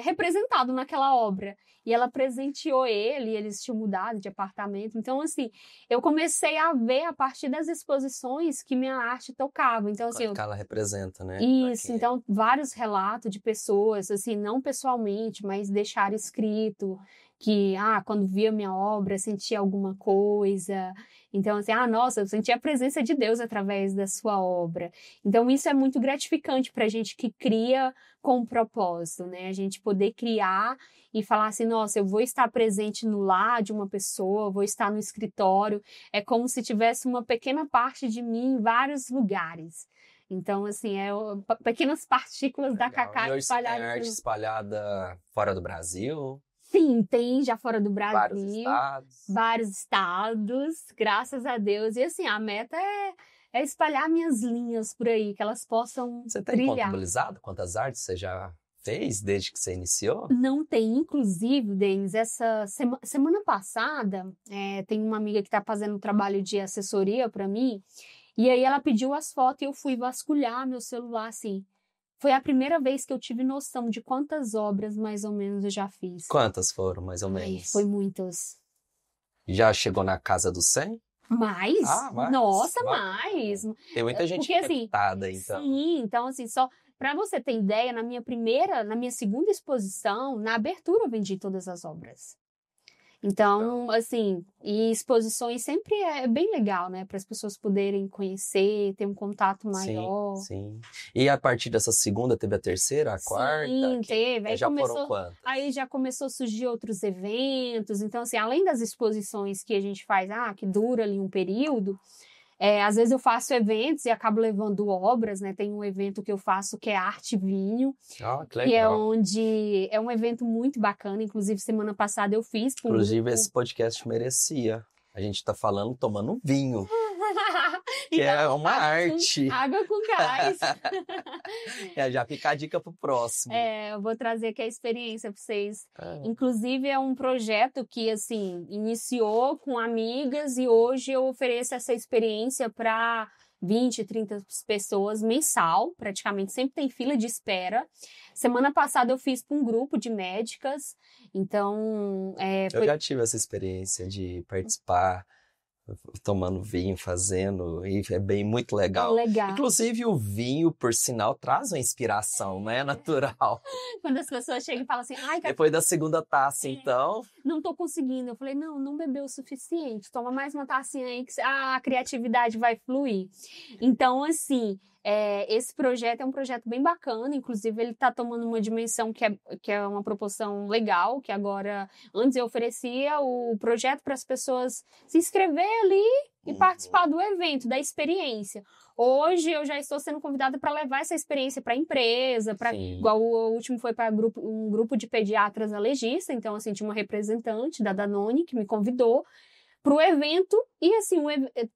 representado naquela obra. E ela presenteou ele, e eles tinham mudado de apartamento. Então, assim, eu comecei a ver a partir das exposições que minha arte tocava. Então, assim, que ela representa, né? Isso, então, vários relatos de pessoas, assim, não pessoalmente, mas deixaram escrito que, quando via minha obra, sentia alguma coisa. Então, assim, nossa, eu senti a presença de Deus através da sua obra. Então, isso é muito gratificante pra gente que cria com um propósito, né? A gente poder criar e falar assim, nossa, eu vou estar presente no lar de uma pessoa, vou estar no escritório. É como se tivesse uma pequena parte de mim em vários lugares. Então, assim, pequenas partículas da Cacá espalhadas. Tem arte espalhada fora do Brasil? Sim, tem já fora do Brasil. Vários estados. Vários estados, graças a Deus. E assim, a meta é espalhar minhas linhas por aí, que elas possam Você tem brilhar. contabilizado quantas artes você já fez desde que você iniciou? Não tem, inclusive, Denis, essa semana passada, tem uma amiga que está fazendo um trabalho de assessoria para mim, e aí ela pediu as fotos e eu fui vasculhar meu celular, assim. Foi a primeira vez que eu tive noção de quantas obras, mais ou menos, eu já fiz. Quantas foram, mais ou menos? Foi muitas. Já chegou na casa dos 100? Mais? Mais? Nossa, mais! Tem muita gente reputada, então. Sim, então, assim, só para você ter ideia, na minha segunda exposição, na abertura eu vendi todas as obras. Então, assim, e exposições sempre é bem legal, né? Para as pessoas poderem conhecer, ter um contato Sim, maior. sim. E a partir dessa segunda teve a terceira, a quarta? Sim, teve. Já foram quantas? Aí já começou a surgir outros eventos. Então, assim, além das exposições que a gente faz, que dura ali um período, às vezes eu faço eventos e acabo levando obras, né? Tem um evento que eu faço que é Arte Vinho, Ah, que que é legal. onde é um evento muito bacana. Inclusive, semana passada eu fiz para um Inclusive, grupo. esse podcast merecia. A gente tá falando tomando vinho, que Então, é uma arte. água com gás. Já fica a dica pro próximo. Eu vou trazer aqui a experiência para vocês. Ah, Inclusive, é um projeto que, assim, iniciou com amigas e hoje eu ofereço essa experiência para 20, 30 pessoas mensal, praticamente sempre tem fila de espera. Semana passada eu fiz para um grupo de médicas, então eu já tive essa experiência de participar, tomando vinho, fazendo, e é bem muito legal. legal. Inclusive, o vinho, por sinal, traz uma inspiração, não é natural. Quando as pessoas chegam e falam assim, ai, Depois da segunda taça, então, não tô conseguindo. Eu falei, não bebeu o suficiente. Toma mais uma tacinha aí que a criatividade vai fluir. Então, assim, esse projeto é um projeto bem bacana. Inclusive, ele tá tomando uma dimensão que é uma proporção legal, que agora, antes eu oferecia o projeto para as pessoas se inscrever ali e participar do evento, da experiência. Hoje eu já estou sendo convidada para levar essa experiência para a empresa, igual o último foi para um grupo de pediatras alergistas, então assim, tinha uma representante da Danone que me convidou para o evento e assim,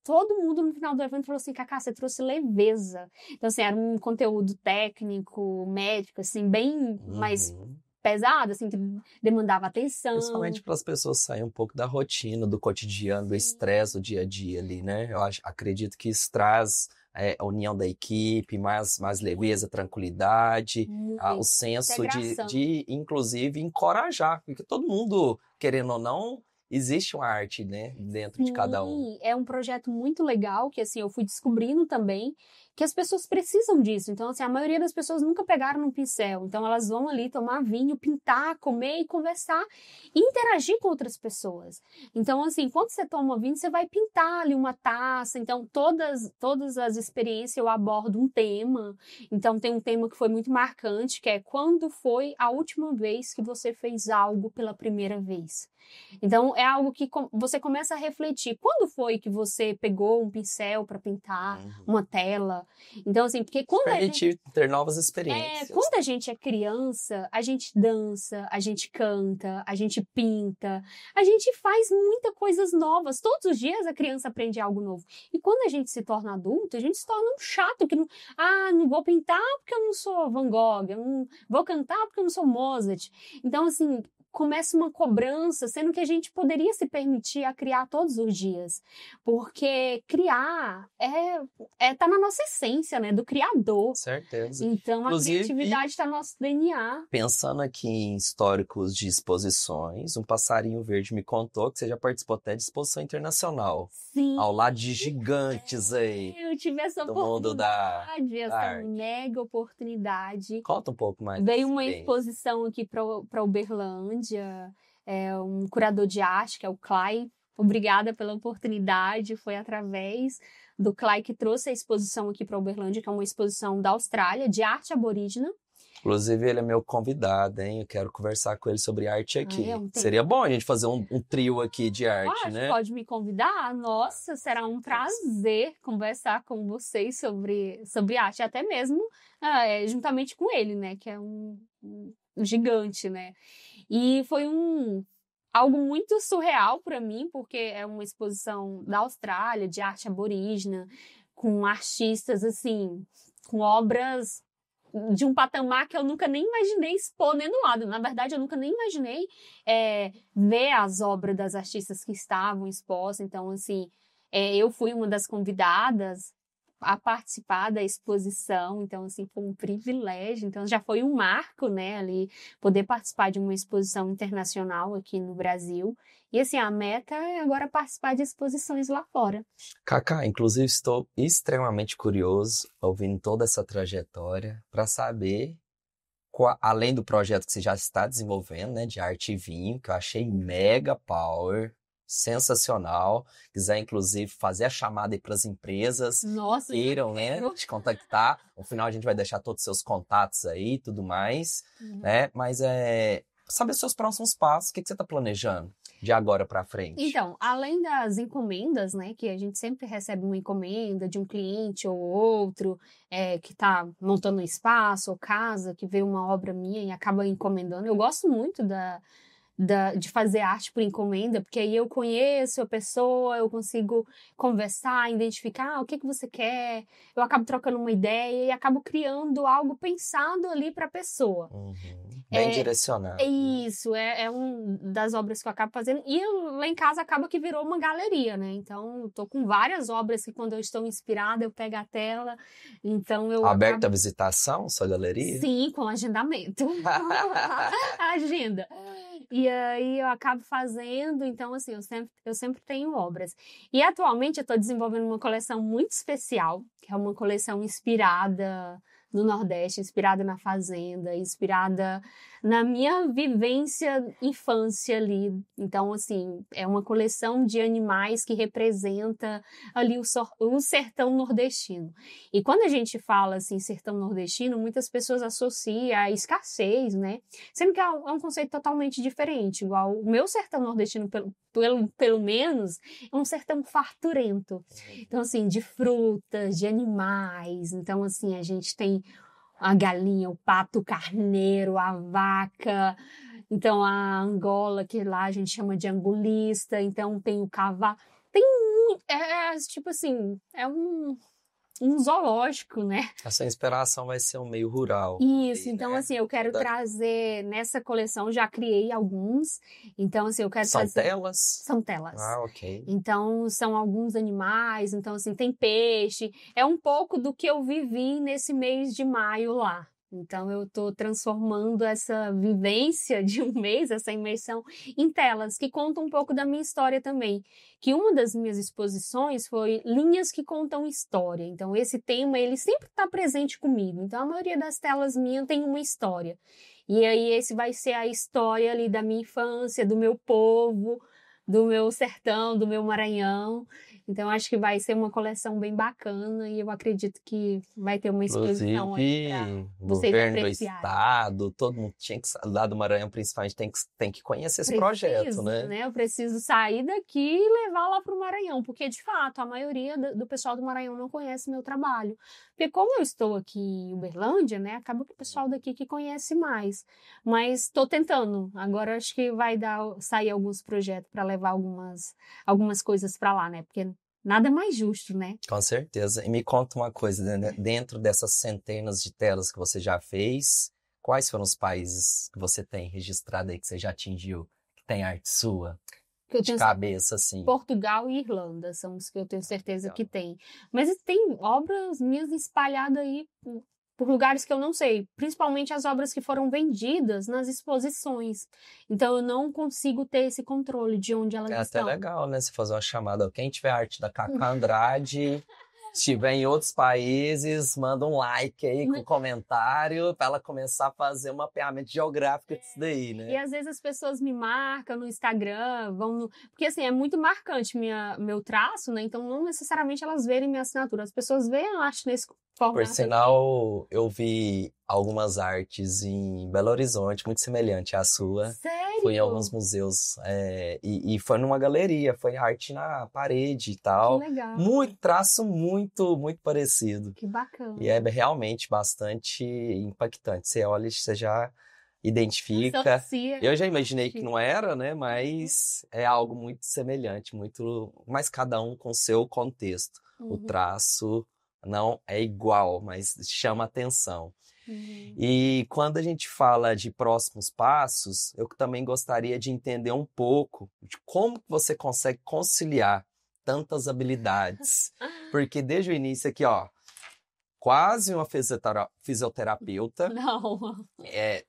todo mundo no final do evento falou assim, Cacá, você trouxe leveza. Então assim, era um conteúdo técnico, médico, assim, bem mais pesado, assim, que demandava atenção. Principalmente para as pessoas saírem um pouco da rotina, do cotidiano, do estresse do dia a dia ali, né? Acredito que isso traz a união da equipe, mais leveza, tranquilidade, o senso de, inclusive, encorajar, porque todo mundo, querendo ou não, existe uma arte, né, dentro de cada um. É um projeto muito legal que, assim, eu fui descobrindo também que as pessoas precisam disso. Então, assim, a maioria das pessoas nunca pegaram um pincel. Então, elas vão ali tomar vinho, pintar, comer e conversar e interagir com outras pessoas. Então, assim, quando você toma vinho, você vai pintar ali uma taça. Então, todas as experiências eu abordo um tema. Então, tem um tema que foi muito marcante, que é quando foi a última vez que você fez algo pela primeira vez? Então, é algo que você começa a refletir. Quando foi que você pegou um pincel para pintar uma tela? Então, assim, porque quando a gente ter novas experiências. Quando a gente é criança, a gente dança, a gente canta, a gente pinta, a gente faz muitas coisas novas. Todos os dias a criança aprende algo novo. E quando a gente se torna adulto, a gente se torna um chato que não vou pintar porque eu não sou Van Gogh, eu não vou cantar porque eu não sou Mozart. Então, assim, começa uma cobrança, sendo que a gente poderia se permitir a criar todos os dias. Porque criar tá na nossa essência, né? Do criador. Certeza. Então, inclusive, a criatividade está no nosso DNA. Pensando aqui em históricos de exposições, um passarinho verde me contou que você já participou até de exposição internacional. Sim. Ao lado de gigantes aí. Eu tive essa oportunidade, essa mega oportunidade. Conta um pouco mais. Veio uma exposição aqui para Uberlândia, um curador de arte, que é o Clay. Obrigada pela oportunidade, foi através do Clay que trouxe a exposição aqui para Uberlândia, que é uma exposição da Austrália, de arte aborígena. Inclusive, ele é meu convidado, hein? Eu quero conversar com ele sobre arte aqui. Seria bom a gente fazer um trio aqui de arte, né? Pode me convidar? Nossa, será um prazer conversar com vocês sobre arte, até mesmo juntamente com ele, né? Que é um gigante, né? E foi algo muito surreal para mim, porque é uma exposição da Austrália, de arte aborígena, com artistas, assim, com obras de um patamar que eu nunca nem imaginei expor nem do lado. Na verdade, eu nunca nem imaginei ver as obras das artistas que estavam expostas. Então, assim, eu fui uma das convidadas a participar da exposição, então assim, foi um privilégio, então já foi um marco, né, ali, poder participar de uma exposição internacional aqui no Brasil, e assim, a meta é agora participar de exposições lá fora. Cacá, inclusive estou extremamente curioso, ouvindo toda essa trajetória, para saber Além do projeto que você já está desenvolvendo, né, de arte e vinho, que eu achei mega power, sensacional. Quiser, inclusive, fazer a chamada aí para as empresas Nossa, queiram, né, quero. te contactar. No final a gente vai deixar todos os seus contatos aí e tudo mais, Uhum. né? Mas saber os seus próximos passos, o que você está planejando de agora para frente? Então, além das encomendas, né, que a gente sempre recebe uma encomenda de um cliente ou outro, que está montando um espaço ou casa, que vê uma obra minha e acaba encomendando. Eu gosto muito de fazer arte por encomenda, porque aí eu conheço a pessoa, eu consigo conversar, identificar o que você quer, eu acabo trocando uma ideia e acabo criando algo pensado ali para a pessoa. Bem É direcionado. isso, é um das obras que eu acabo fazendo. E lá em casa acaba que virou uma galeria, né? Então, eu tô com várias obras que quando eu estou inspirada, eu pego a tela. Então, eu Aberta acabo... a visitação, sua galeria? Sim, com agendamento. Agenda. E aí eu acabo fazendo, então assim, eu sempre tenho obras. E atualmente eu estou desenvolvendo uma coleção muito especial, que é uma coleção inspirada no Nordeste, inspirada na fazenda, inspirada na minha vivência infância ali. Então, assim, é uma coleção de animais que representa ali o sertão nordestino. E quando a gente fala assim, sertão nordestino, muitas pessoas associam a escassez, né? Sendo que é um conceito totalmente diferente. Igual o meu sertão nordestino, pelo menos, é um sertão farturento. Então, assim, de frutas, de animais. Então, assim, a gente tem a galinha, o pato, o carneiro, a vaca. Então, a Angola, que lá a gente chama de angulista. Então, tem o cavalo. Tem muito. Tipo assim, é um zoológico, né? Essa inspiração vai ser um meio rural. Isso, aí, então né? assim, eu quero trazer nessa coleção, já criei alguns, então assim, eu quero São trazer... telas? São telas. Ah, ok. Então, são alguns animais, então assim, tem peixe, é um pouco do que eu vivi nesse mês de maio lá. Então, eu estou transformando essa vivência de um mês, essa imersão, em telas, que contam um pouco da minha história também. Que uma das minhas exposições foi Linhas que Contam História. Então, esse tema, ele sempre está presente comigo. Então, a maioria das telas minhas tem uma história. E aí, esse vai ser a história ali da minha infância, do meu povo, do meu sertão, do meu Maranhão. Então, acho que vai ser uma coleção bem bacana e eu acredito que vai ter uma exposição aí para Inclusive, vocês governo do apreciarem. estado, todo mundo tinha que, lá do Maranhão principalmente, tem que conhecer esse projeto, né? Eu preciso sair daqui e levar lá para o Maranhão, porque de fato a maioria do pessoal do Maranhão não conhece meu trabalho. Porque como eu estou aqui em Uberlândia, né, acaba que o pessoal daqui que conhece mais. Mas estou tentando. Agora acho que vai sair alguns projetos para levar algumas coisas para lá, né? Porque nada é mais justo, né? Com certeza. E me conta uma coisa, né? Dentro dessas centenas de telas que você já fez, quais foram os países que você tem registrado aí, que você já atingiu, que tem arte sua, Que eu de tenho cabeça, assim? Portugal e Irlanda são os que eu tenho certeza que tem. Mas tem obras minhas espalhadas aí por lugares que eu não sei, principalmente as obras que foram vendidas nas exposições. Então eu não consigo ter esse controle de onde elas É até estão. legal, né? Você fazer uma chamada. Quem tiver arte da Cacá Andrade, estiver em outros países, manda um like aí com comentário para ela começar a fazer um mapeamento geográfico disso daí, E né? às vezes as pessoas me marcam no Instagram, porque assim, é muito marcante meu traço, né? Então não necessariamente elas verem minha assinatura. As pessoas veem a arte nesse Por formato aqui. sinal, eu vi algumas artes em Belo Horizonte, muito semelhante à sua. Sério? Fui em alguns museus e foi numa galeria, foi arte na parede e tal. Que legal. Muito traço, muito, muito parecido. Que bacana. E é realmente bastante impactante. Você olha e você já identifica. Associa. Eu já imaginei que não era, né? Mas é algo muito semelhante, muito, mas cada um com seu contexto. O traço não é igual, mas chama atenção. E quando a gente fala de próximos passos, eu também gostaria de entender um pouco de como que você consegue conciliar tantas habilidades. Porque desde o início aqui, ó, quase uma fisioterapeuta, Não.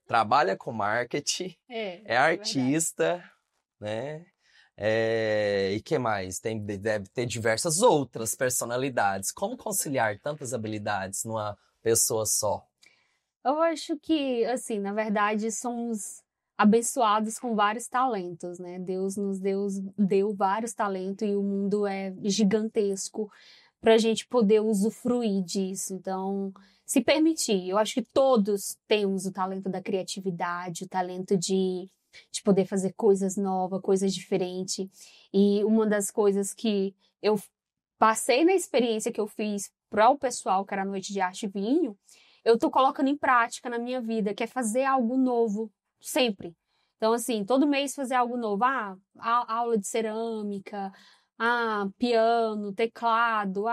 trabalha com marketing, é artista, né? E que mais? Deve ter diversas outras personalidades. Como conciliar tantas habilidades numa pessoa só? Eu acho que, assim, na verdade, somos abençoados com vários talentos, né? Deus nos deu vários talentos e o mundo é gigantesco para a gente poder usufruir disso. Então, se permitir. Eu acho que todos temos o talento da criatividade, o talento de poder fazer coisas novas, coisas diferentes. E uma das coisas que eu passei na experiência que eu fiz para o pessoal, que era a Noite de Arte e Vinho, eu tô colocando em prática na minha vida, que é fazer algo novo, sempre. Então, assim, todo mês fazer algo novo. Aula de cerâmica, piano, teclado,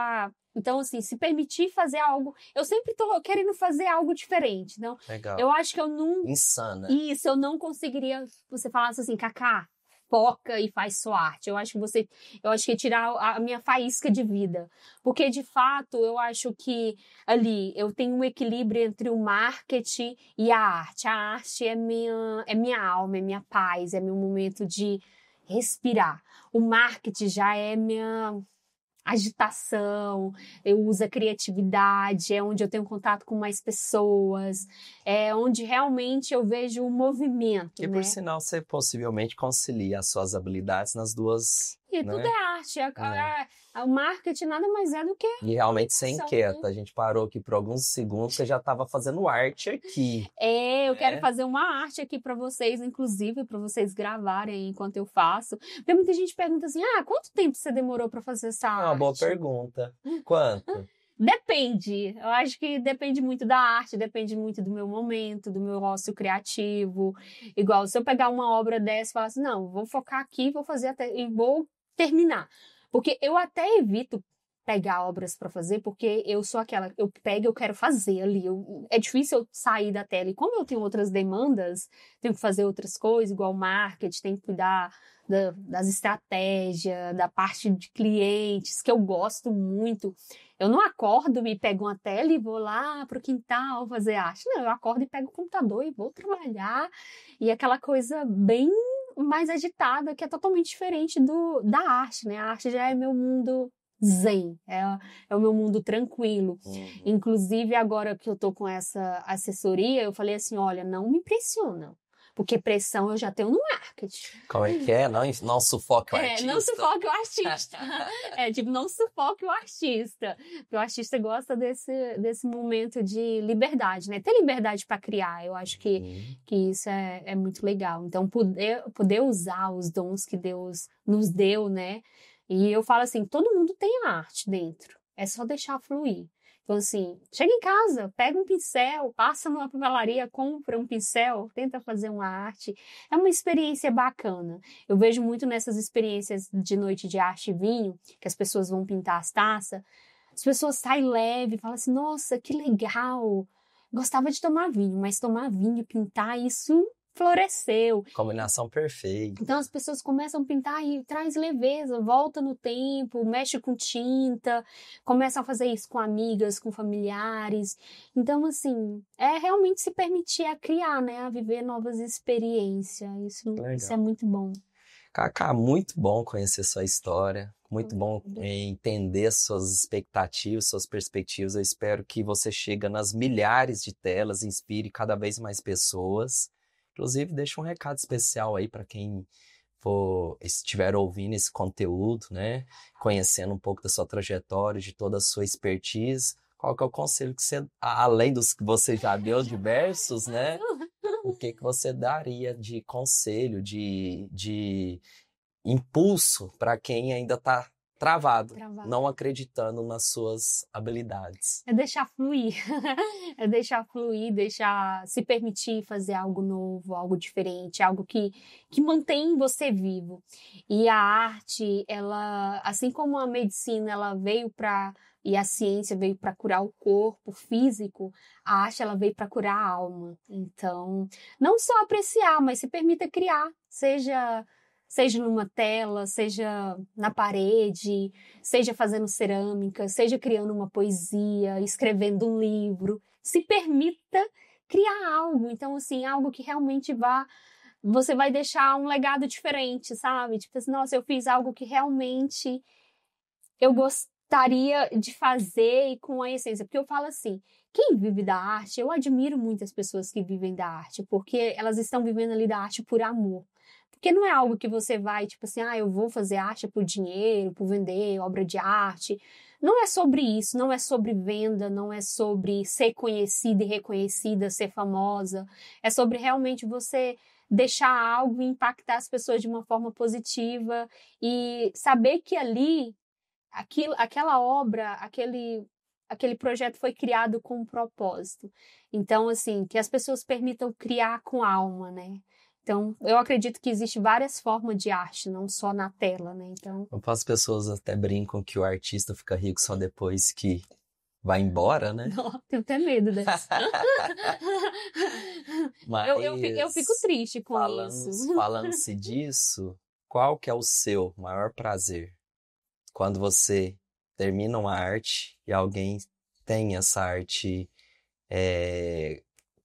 Então, assim, se permitir fazer algo... Eu sempre tô querendo fazer algo diferente. Então, Legal. eu acho que eu não... Insana. Isso, eu não conseguiria... Você falasse assim, Cacá, foca e faz sua arte. Eu acho que é tirar a minha faísca de vida. Porque, de fato, eu acho que ali eu tenho um equilíbrio entre o marketing e a arte. A arte é minha alma, é minha paz, é meu momento de respirar. O marketing já é minha agitação, eu uso a criatividade, é onde eu tenho contato com mais pessoas, é onde realmente eu vejo o movimento, E né? por sinal, você possivelmente concilia as suas habilidades nas duas, E né? tudo é arte. O marketing nada mais é do que E realmente você é comunicação, inquieta. né? A gente parou aqui por alguns segundos, você já estava fazendo arte aqui. Eu quero fazer uma arte aqui para vocês, inclusive, para vocês gravarem enquanto eu faço. Porque muita gente pergunta assim: quanto tempo você demorou para fazer essa É uma arte? boa pergunta. Quanto? Depende. Eu acho que depende muito da arte, depende muito do meu momento, do meu ócio criativo. Igual, se eu pegar uma obra dessa e falar assim, não, vou focar aqui, vou fazer até e vou terminar. Porque eu até evito pegar obras para fazer, porque eu sou aquela, eu pego, eu quero fazer ali. É difícil eu sair da tela. E como eu tenho outras demandas, tenho que fazer outras coisas, igual marketing, tenho que cuidar das estratégias, da parte de clientes, que eu gosto muito. Eu não acordo e pego uma tela e vou lá pro quintal fazer arte. Não, eu acordo e pego o computador e vou trabalhar. E aquela coisa bem mais agitada, que é totalmente diferente da arte, né? A arte já é meu mundo zen, é o meu mundo tranquilo. Uhum. Inclusive, agora que eu tô com essa assessoria, eu falei assim, olha, não me pressiona. Porque pressão eu já tenho no marketing. Como é que é? Não sufoque o artista? Não sufoque o artista. Não sufoque o artista. Porque o artista gosta desse momento de liberdade, né? Ter liberdade para criar, eu acho que isso é muito legal. Então, poder usar os dons que Deus nos deu, né? E eu falo assim, todo mundo tem arte dentro. É só deixar fluir. Então, assim, chega em casa, pega um pincel, passa numa papelaria, compra um pincel, tenta fazer uma arte. É uma experiência bacana. Eu vejo muito nessas experiências de noite de arte e vinho, que as pessoas vão pintar as taças, as pessoas saem leve, falam assim, nossa, que legal. Gostava de tomar vinho, mas tomar vinho, pintar, isso floresceu. Combinação perfeita. Então as pessoas começam a pintar e traz leveza, volta no tempo, mexe com tinta, começam a fazer isso com amigas, com familiares. Então, assim, é realmente se permitir a criar, né? A viver novas experiências. Isso é muito bom. Cacá, muito bom conhecer sua história, muito bom entender suas expectativas, suas perspectivas. Eu espero que você chegue nas milhares de telas, inspire cada vez mais pessoas. Inclusive, deixa um recado especial aí para quem estiver ouvindo esse conteúdo, né? Conhecendo um pouco da sua trajetória, de toda a sua expertise. Qual que é o conselho que você, além dos que você já deu diversos, né? O que você daria de conselho, de impulso para quem ainda está travado, não acreditando nas suas habilidades? É deixar fluir. É deixar fluir, deixar se permitir fazer algo novo, algo diferente, algo que mantém você vivo. E a arte, ela, assim como a medicina, ela veio e a ciência veio para curar o corpo físico, a arte ela veio para curar a alma. Então, não só apreciar, mas se permita criar, seja numa tela, seja na parede, seja fazendo cerâmica, seja criando uma poesia, escrevendo um livro. Se permita criar algo. Então, assim, algo que realmente você vai deixar um legado diferente, sabe? Tipo assim, nossa, eu fiz algo que realmente eu gostaria de fazer e com a essência. Porque eu falo assim, quem vive da arte, eu admiro muitas pessoas que vivem da arte, porque elas estão vivendo ali da arte por amor. Porque não é algo que você vai, tipo assim, eu vou fazer arte por dinheiro, por vender obra de arte. Não é sobre isso, não é sobre venda, não é sobre ser conhecida e reconhecida, ser famosa. É sobre realmente você deixar algo e impactar as pessoas de uma forma positiva e saber que ali, aquela obra, aquele projeto foi criado com um propósito. Então, assim, que as pessoas permitam criar com alma, né? Então, eu acredito que existe várias formas de arte, não só na tela, né? Então, As pessoas até brincam que o artista fica rico só depois que vai embora, né? não, tenho até medo dessa. Mas Eu fico triste com isso. falando-se disso, qual que é o seu maior prazer? Quando você termina uma arte e alguém tem essa arte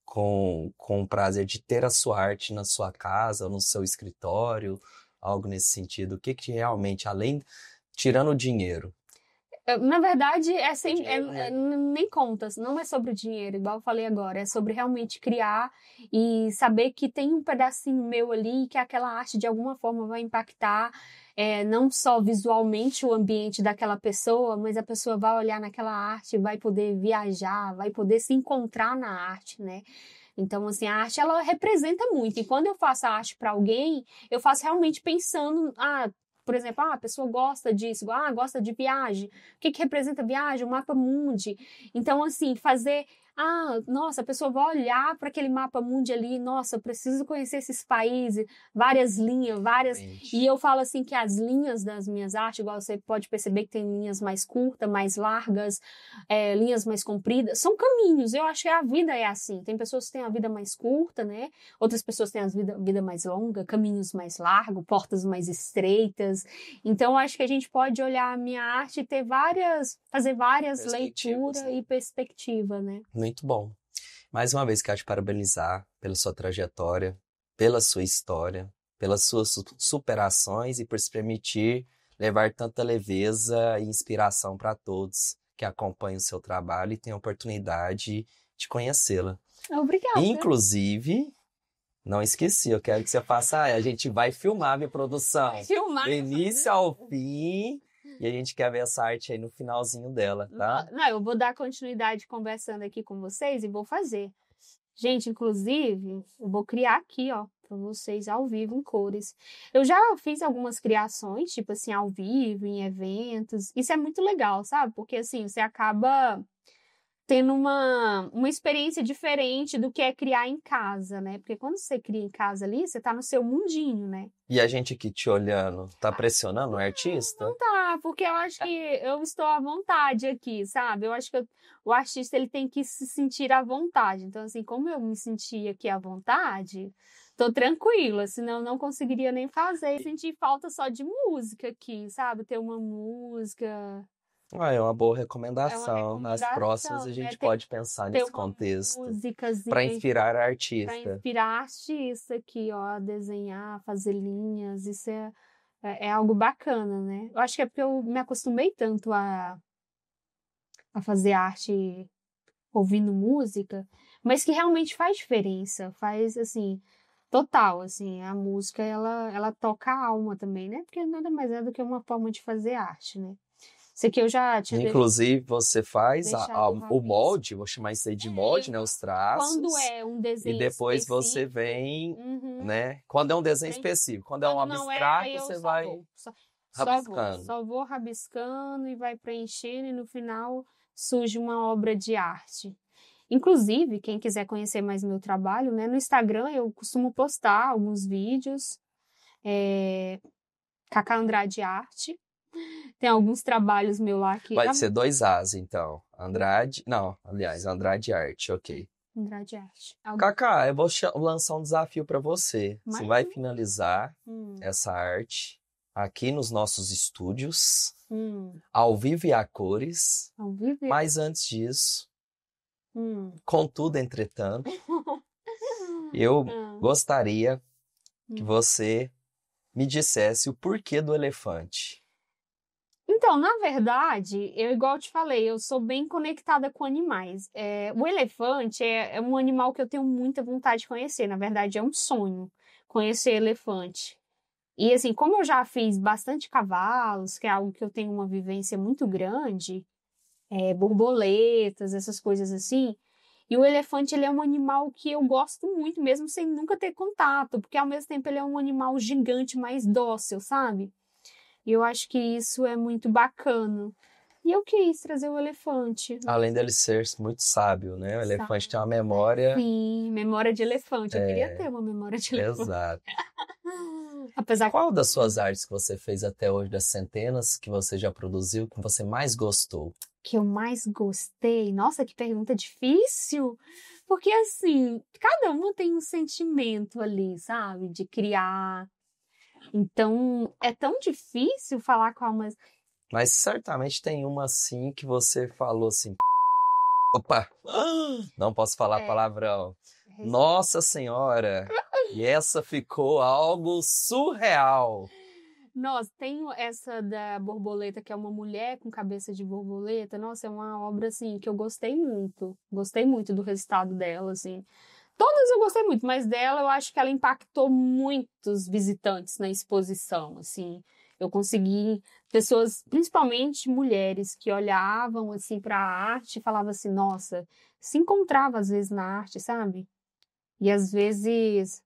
com o prazer de ter a sua arte na sua casa ou no seu escritório, algo nesse sentido. O que que realmente, tirando o dinheiro? Na verdade, Dinheiro, né? nem conta, não é sobre o dinheiro, igual eu falei agora, é sobre realmente criar e saber que tem um pedacinho meu ali, que aquela arte de alguma forma vai impactar, não só visualmente o ambiente daquela pessoa, mas a pessoa vai olhar naquela arte, vai poder viajar, vai poder se encontrar na arte, né? Então, assim, a arte, ela representa muito. E quando eu faço a arte para alguém, eu faço realmente pensando, por exemplo, a pessoa gosta disso, gosta de viagem. O que representa viagem? O mapa mundi. Então, assim, nossa, a pessoa vai olhar para aquele mapa mundi ali, nossa, eu preciso conhecer esses países, várias linhas, Realmente. E eu falo assim que as linhas das minhas artes, igual você pode perceber que tem linhas mais curtas, mais largas, linhas mais compridas, são caminhos. Eu acho que a vida é assim. Tem pessoas que têm a vida mais curta, né? Outras pessoas têm a vida mais longa, caminhos mais largos, portas mais estreitas. Então, eu acho que a gente pode olhar a minha arte e fazer várias leituras, né? e perspectiva, né? Muito bom. Mais uma vez, quero te parabenizar pela sua trajetória, pela sua história, pelas suas superações e por se permitir levar tanta leveza e inspiração para todos que acompanham o seu trabalho e têm a oportunidade de conhecê-la. Obrigada. Inclusive, não esqueci, eu quero que você faça. A gente vai filmar minha produção. Filmar. Do início ao fim. E a gente quer ver essa arte aí no finalzinho dela, tá? Não, eu vou dar continuidade conversando aqui com vocês e vou fazer. Gente, inclusive, eu vou criar aqui, ó, para vocês ao vivo, em cores. Eu já fiz algumas criações, tipo assim, ao vivo, em eventos. Isso é muito legal, sabe? Porque assim, você acaba tendo uma experiência diferente do que é criar em casa, né? Porque quando você cria em casa ali, você tá no seu mundinho, né? E a gente aqui te olhando, tá pressionando o artista? Não tá, porque eu acho que eu estou à vontade aqui, sabe? Eu acho que o artista ele tem que se sentir à vontade. Então, assim, como eu me senti aqui à vontade, tô tranquila, senão eu não conseguiria nem fazer. Senti falta só de música aqui, sabe? Ter uma música. É uma boa recomendação. Nas recomendação, próximas a gente pode pensar nesse contexto. Para inspirar a artista. Para inspirar a artista aqui, ó, a desenhar, fazer linhas, isso é algo bacana, né? Eu acho que é porque eu me acostumei tanto a fazer arte ouvindo música, mas que realmente faz diferença, faz, assim, total, assim, a música, ela toca a alma também, né? Porque nada mais é do que uma forma de fazer arte, né? Isso aqui eu já tinha Inclusive, você faz deixado o molde, vou chamar isso aí de molde, né? Os traços. Quando é um desenho E depois específico, você vem, uhum, né? Quando é um desenho específico. Quando é um quando não abstrato, aí eu você só vai vou, rabiscando. só vou rabiscando e vai preenchendo e no final surge uma obra de arte. Inclusive, quem quiser conhecer mais meu trabalho, né, no Instagram eu costumo postar alguns vídeos, Cacá Andrade Arte. Tem alguns trabalhos meu lá que... Vai ser 2 As, então. Andrade... Não, aliás, Andrade Arte, ok. Andrade Arte. Cacá, eu vou lançar um desafio para você. Você vai Mais finalizar um. essa arte aqui nos nossos estúdios, Hum. ao vivo e a cores. Ao vivo e- Mas antes disso, contudo, entretanto, eu gostaria que você me dissesse o porquê do elefante. Então, na verdade, igual eu te falei, eu sou bem conectada com animais. O elefante é um animal que eu tenho muita vontade de conhecer. Na verdade, é um sonho conhecer elefante. E assim, como eu já fiz bastante cavalos, que é algo que eu tenho uma vivência muito grande, borboletas, essas coisas assim. E o elefante, ele é um animal que eu gosto muito, mesmo sem nunca ter contato, porque ao mesmo tempo ele é um animal gigante, mais dócil, sabe? E eu acho que isso é muito bacana. E eu quis trazer o elefante, Além dele ser muito sábio, né? O elefante tem uma sabe? memória. Sim, memória de elefante. Eu queria ter uma memória de elefante. Exato. E Apesar que qual das suas artes que você fez até hoje, das centenas que você já produziu, que você mais gostou? que eu mais gostei, nossa, que pergunta difícil! Porque assim, cada uma tem um sentimento ali, sabe? De criar. Então, é tão difícil falar qual, mas Mas certamente tem uma assim que você falou assim, opa, não posso falar é, palavrão. Nossa Senhora! E essa ficou algo surreal. Nossa, tem essa da borboleta, que é uma mulher com cabeça de borboleta. Nossa, é uma obra, assim, que eu gostei muito. Gostei muito do resultado dela, assim. Todas eu gostei muito, mas dela eu acho que ela impactou muitos visitantes na exposição, assim. Eu consegui pessoas, principalmente mulheres, que olhavam, assim, para a arte e falavam assim, nossa, se encontrava às vezes na arte, sabe? E às vezes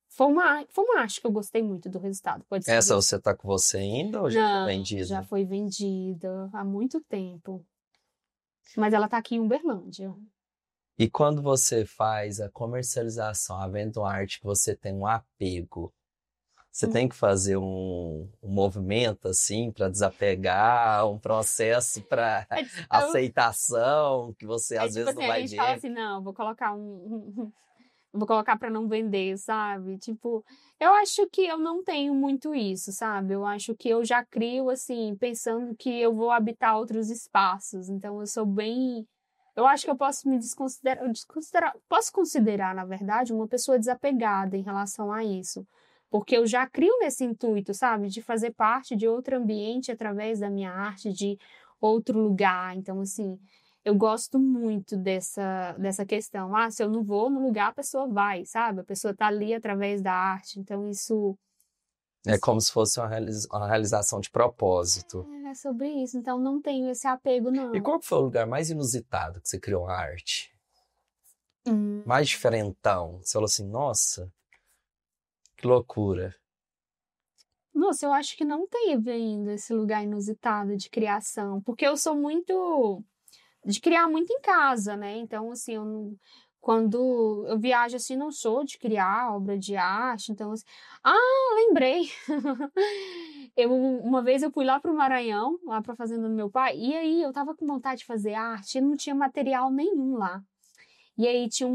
foi uma arte que eu gostei muito do resultado. Pode ser Essa você tá com você ainda ou já foi não, já vendida? foi vendida há muito tempo. Mas ela tá aqui em Uberlândia. E quando você faz a comercialização, a venda de uma arte que você tem um apego, você tem que fazer um movimento assim para desapegar, um processo para É, aceitação, que você às tipo vezes não assim, a vai gente fala ver. assim, não, vou colocar vou colocar para não vender, sabe? Tipo, eu acho que eu não tenho muito isso, sabe? Eu acho que eu já crio assim, pensando que eu vou habitar outros espaços. Então eu sou bem. Eu acho que eu posso me posso considerar, na verdade, uma pessoa desapegada em relação a isso. Porque eu já crio nesse intuito, sabe? De fazer parte de outro ambiente através da minha arte, de outro lugar. Então, assim, eu gosto muito dessa questão. Ah, se eu não vou no lugar, a pessoa vai, sabe? A pessoa tá ali através da arte. Então, É isso como se fosse uma realização de propósito. é sobre isso. Então, não tenho esse apego, E não. qual que foi o lugar mais inusitado que você criou uma arte? Hum. Mais diferentão? Você falou assim, nossa, que loucura. Nossa, eu acho que não teve ainda esse lugar inusitado de criação, porque eu sou muito de criar muito em casa, né? Então, assim, quando eu viajo assim, não sou de criar obra de arte. Então, assim... lembrei! Uma vez eu fui lá para o Maranhão, lá para a fazenda do meu pai, e aí eu tava com vontade de fazer arte e não tinha material nenhum lá. E aí tinha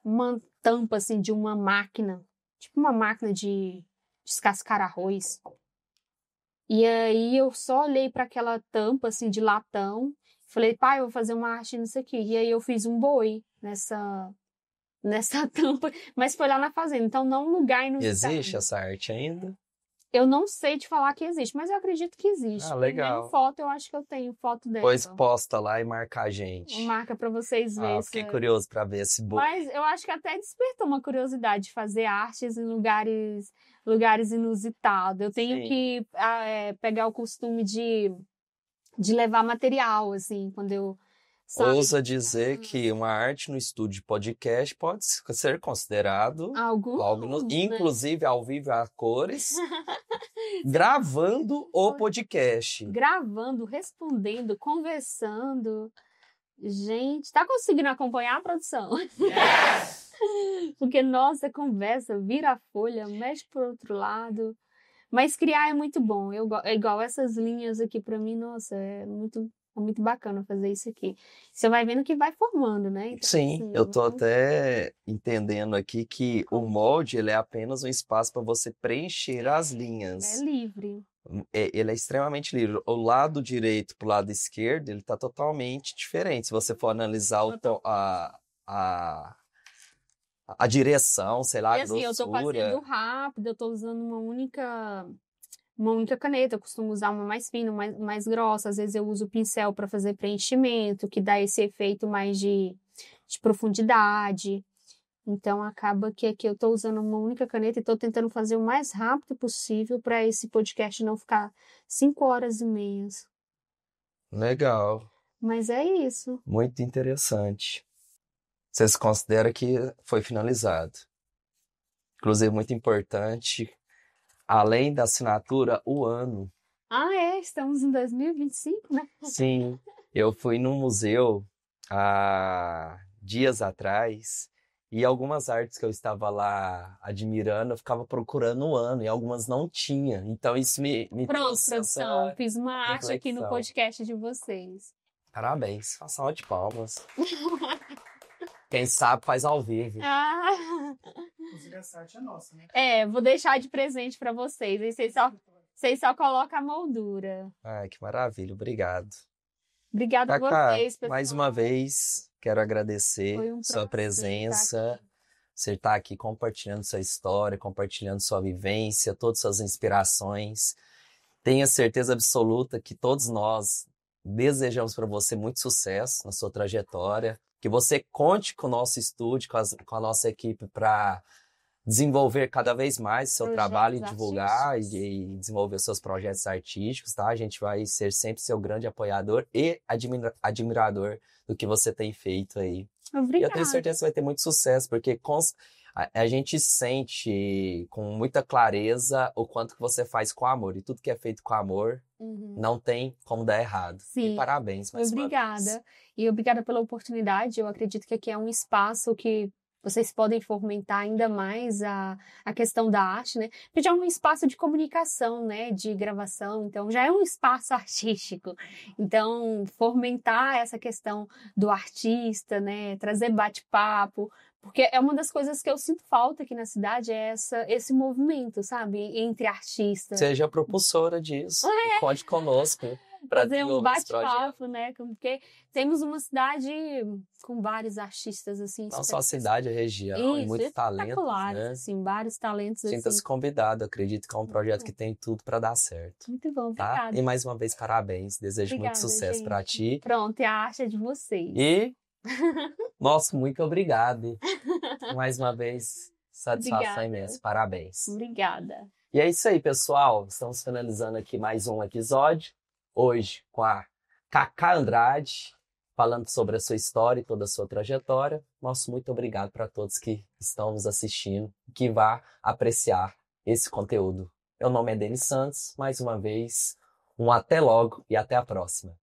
uma tampa, assim, de uma máquina, tipo uma máquina de descascar arroz. E aí eu só olhei para aquela tampa assim de latão, falei, pai, eu vou fazer uma arte nisso aqui. E aí eu fiz um boi nessa tampa, mas foi lá na fazenda, então não um lugar Existe inusitado. essa arte ainda? Eu não sei te falar que existe, mas eu acredito que Ah, existe. E mesmo legal. foto, eu acho que eu tenho foto Pois dela. posta lá e marca a gente. Marca para vocês Ah, verem. eu fiquei curioso para ver esse boi. Mas eu acho que até despertou uma curiosidade de fazer artes em lugares inusitados. Eu tenho Sim. que pegar o costume de levar material, assim, quando eu saio Ousa de dizer casa. que uma arte no estúdio de podcast pode ser considerado algo, Alguns, né? inclusive ao vivo a cores, gravando o podcast. Gravando, respondendo, conversando. Gente, tá conseguindo acompanhar a produção? Porque, nossa, conversa, vira a folha, mexe pro outro lado. Mas criar é muito bom. É igual essas linhas aqui pra mim, nossa, é muito bacana fazer isso aqui. Você vai vendo que vai formando, né? Então, Sim, assim, eu tô até entendendo aqui que o molde ele é apenas um espaço para você preencher as é linhas. livre. Ele é extremamente livre. O lado direito pro lado esquerdo, ele tá totalmente diferente. Se você for analisar a, a direção, sei lá, E a assim, eu tô fazendo grossura. rápido, eu tô usando uma única uma única caneta, eu costumo usar uma mais fina, mais grossa, às vezes eu uso o pincel para fazer preenchimento, que dá esse efeito mais de profundidade. Então acaba que aqui eu estou usando uma única caneta e estou tentando fazer o mais rápido possível para esse podcast não ficar 5 horas e meia. Legal, Mas é isso. muito interessante. Você se considera que foi finalizado. Inclusive, muito importante, além da assinatura, o ano. Ah, estamos em 2025, né? Sim, eu fui num museu há dias atrás e algumas artes que eu estava lá admirando, eu ficava procurando o ano e algumas não tinha. Então isso me Pronto, trouxe produção. essa Fiz uma arte aqui no reflexão. podcast de vocês. Parabéns, faça salva de palmas. Quem sabe faz ao vivo. Ah, Inclusive, essa arte é nossa, né? vou deixar de presente para vocês. Aí vocês só colocam a moldura. Ai, que maravilha, obrigado. Obrigada a Cacá, vocês, pessoal. mais uma vez, quero agradecer Foi um sua prazer presença, estar aqui. você estar aqui compartilhando sua história, compartilhando sua vivência, todas suas inspirações. Tenha certeza absoluta que todos nós desejamos para você muito sucesso na sua trajetória, que você conte com o nosso estúdio, com a nossa equipe para desenvolver cada vez mais o seu Projetos trabalho e divulgar artísticos. e desenvolver os seus projetos artísticos, tá? A gente vai ser sempre seu grande apoiador e admirador do que você tem feito aí. E eu tenho Obrigada. certeza que você vai ter muito sucesso, porque a gente sente com muita clareza o quanto que você faz com amor. E tudo que é feito com amor Uhum. não tem como dar errado. Sim. E parabéns mais uma vez. Obrigada. E obrigada pela oportunidade. Eu acredito que aqui é um espaço que vocês podem fomentar ainda mais a questão da arte, né? Porque já é um espaço de comunicação, né? De gravação. Então, já é um espaço artístico. Então, fomentar essa questão do artista, né? Trazer bate-papo. Porque é uma das coisas que eu sinto falta aqui na cidade, é esse movimento, sabe? Entre artistas. Seja a propulsora disso. E conte conosco para Fazer um desenvolver esse projeto. bate-papo, né? Porque temos uma cidade com vários artistas, assim. Não só a cidade, a região, e muito talento, espetaculares, né? assim, vários talentos, Sinta-se assim. convidado, acredito que é um projeto que tem tudo para dar certo, Muito bom, tá? obrigada. E mais uma vez, parabéns, desejo muito Obrigada, sucesso gente. para ti. Pronto, e a arte é de vocês. E, nosso muito obrigado. Mais uma vez, satisfação Obrigada. imensa, parabéns. Obrigada. E é isso aí, pessoal. Estamos finalizando aqui mais um episódio. Hoje com a Cacá Andrade, falando sobre a sua história e toda a sua trajetória. Nosso muito obrigado para todos que estão nos assistindo, que vá apreciar esse conteúdo. Meu nome é Denis Santos. Mais uma vez, um até logo e até a próxima.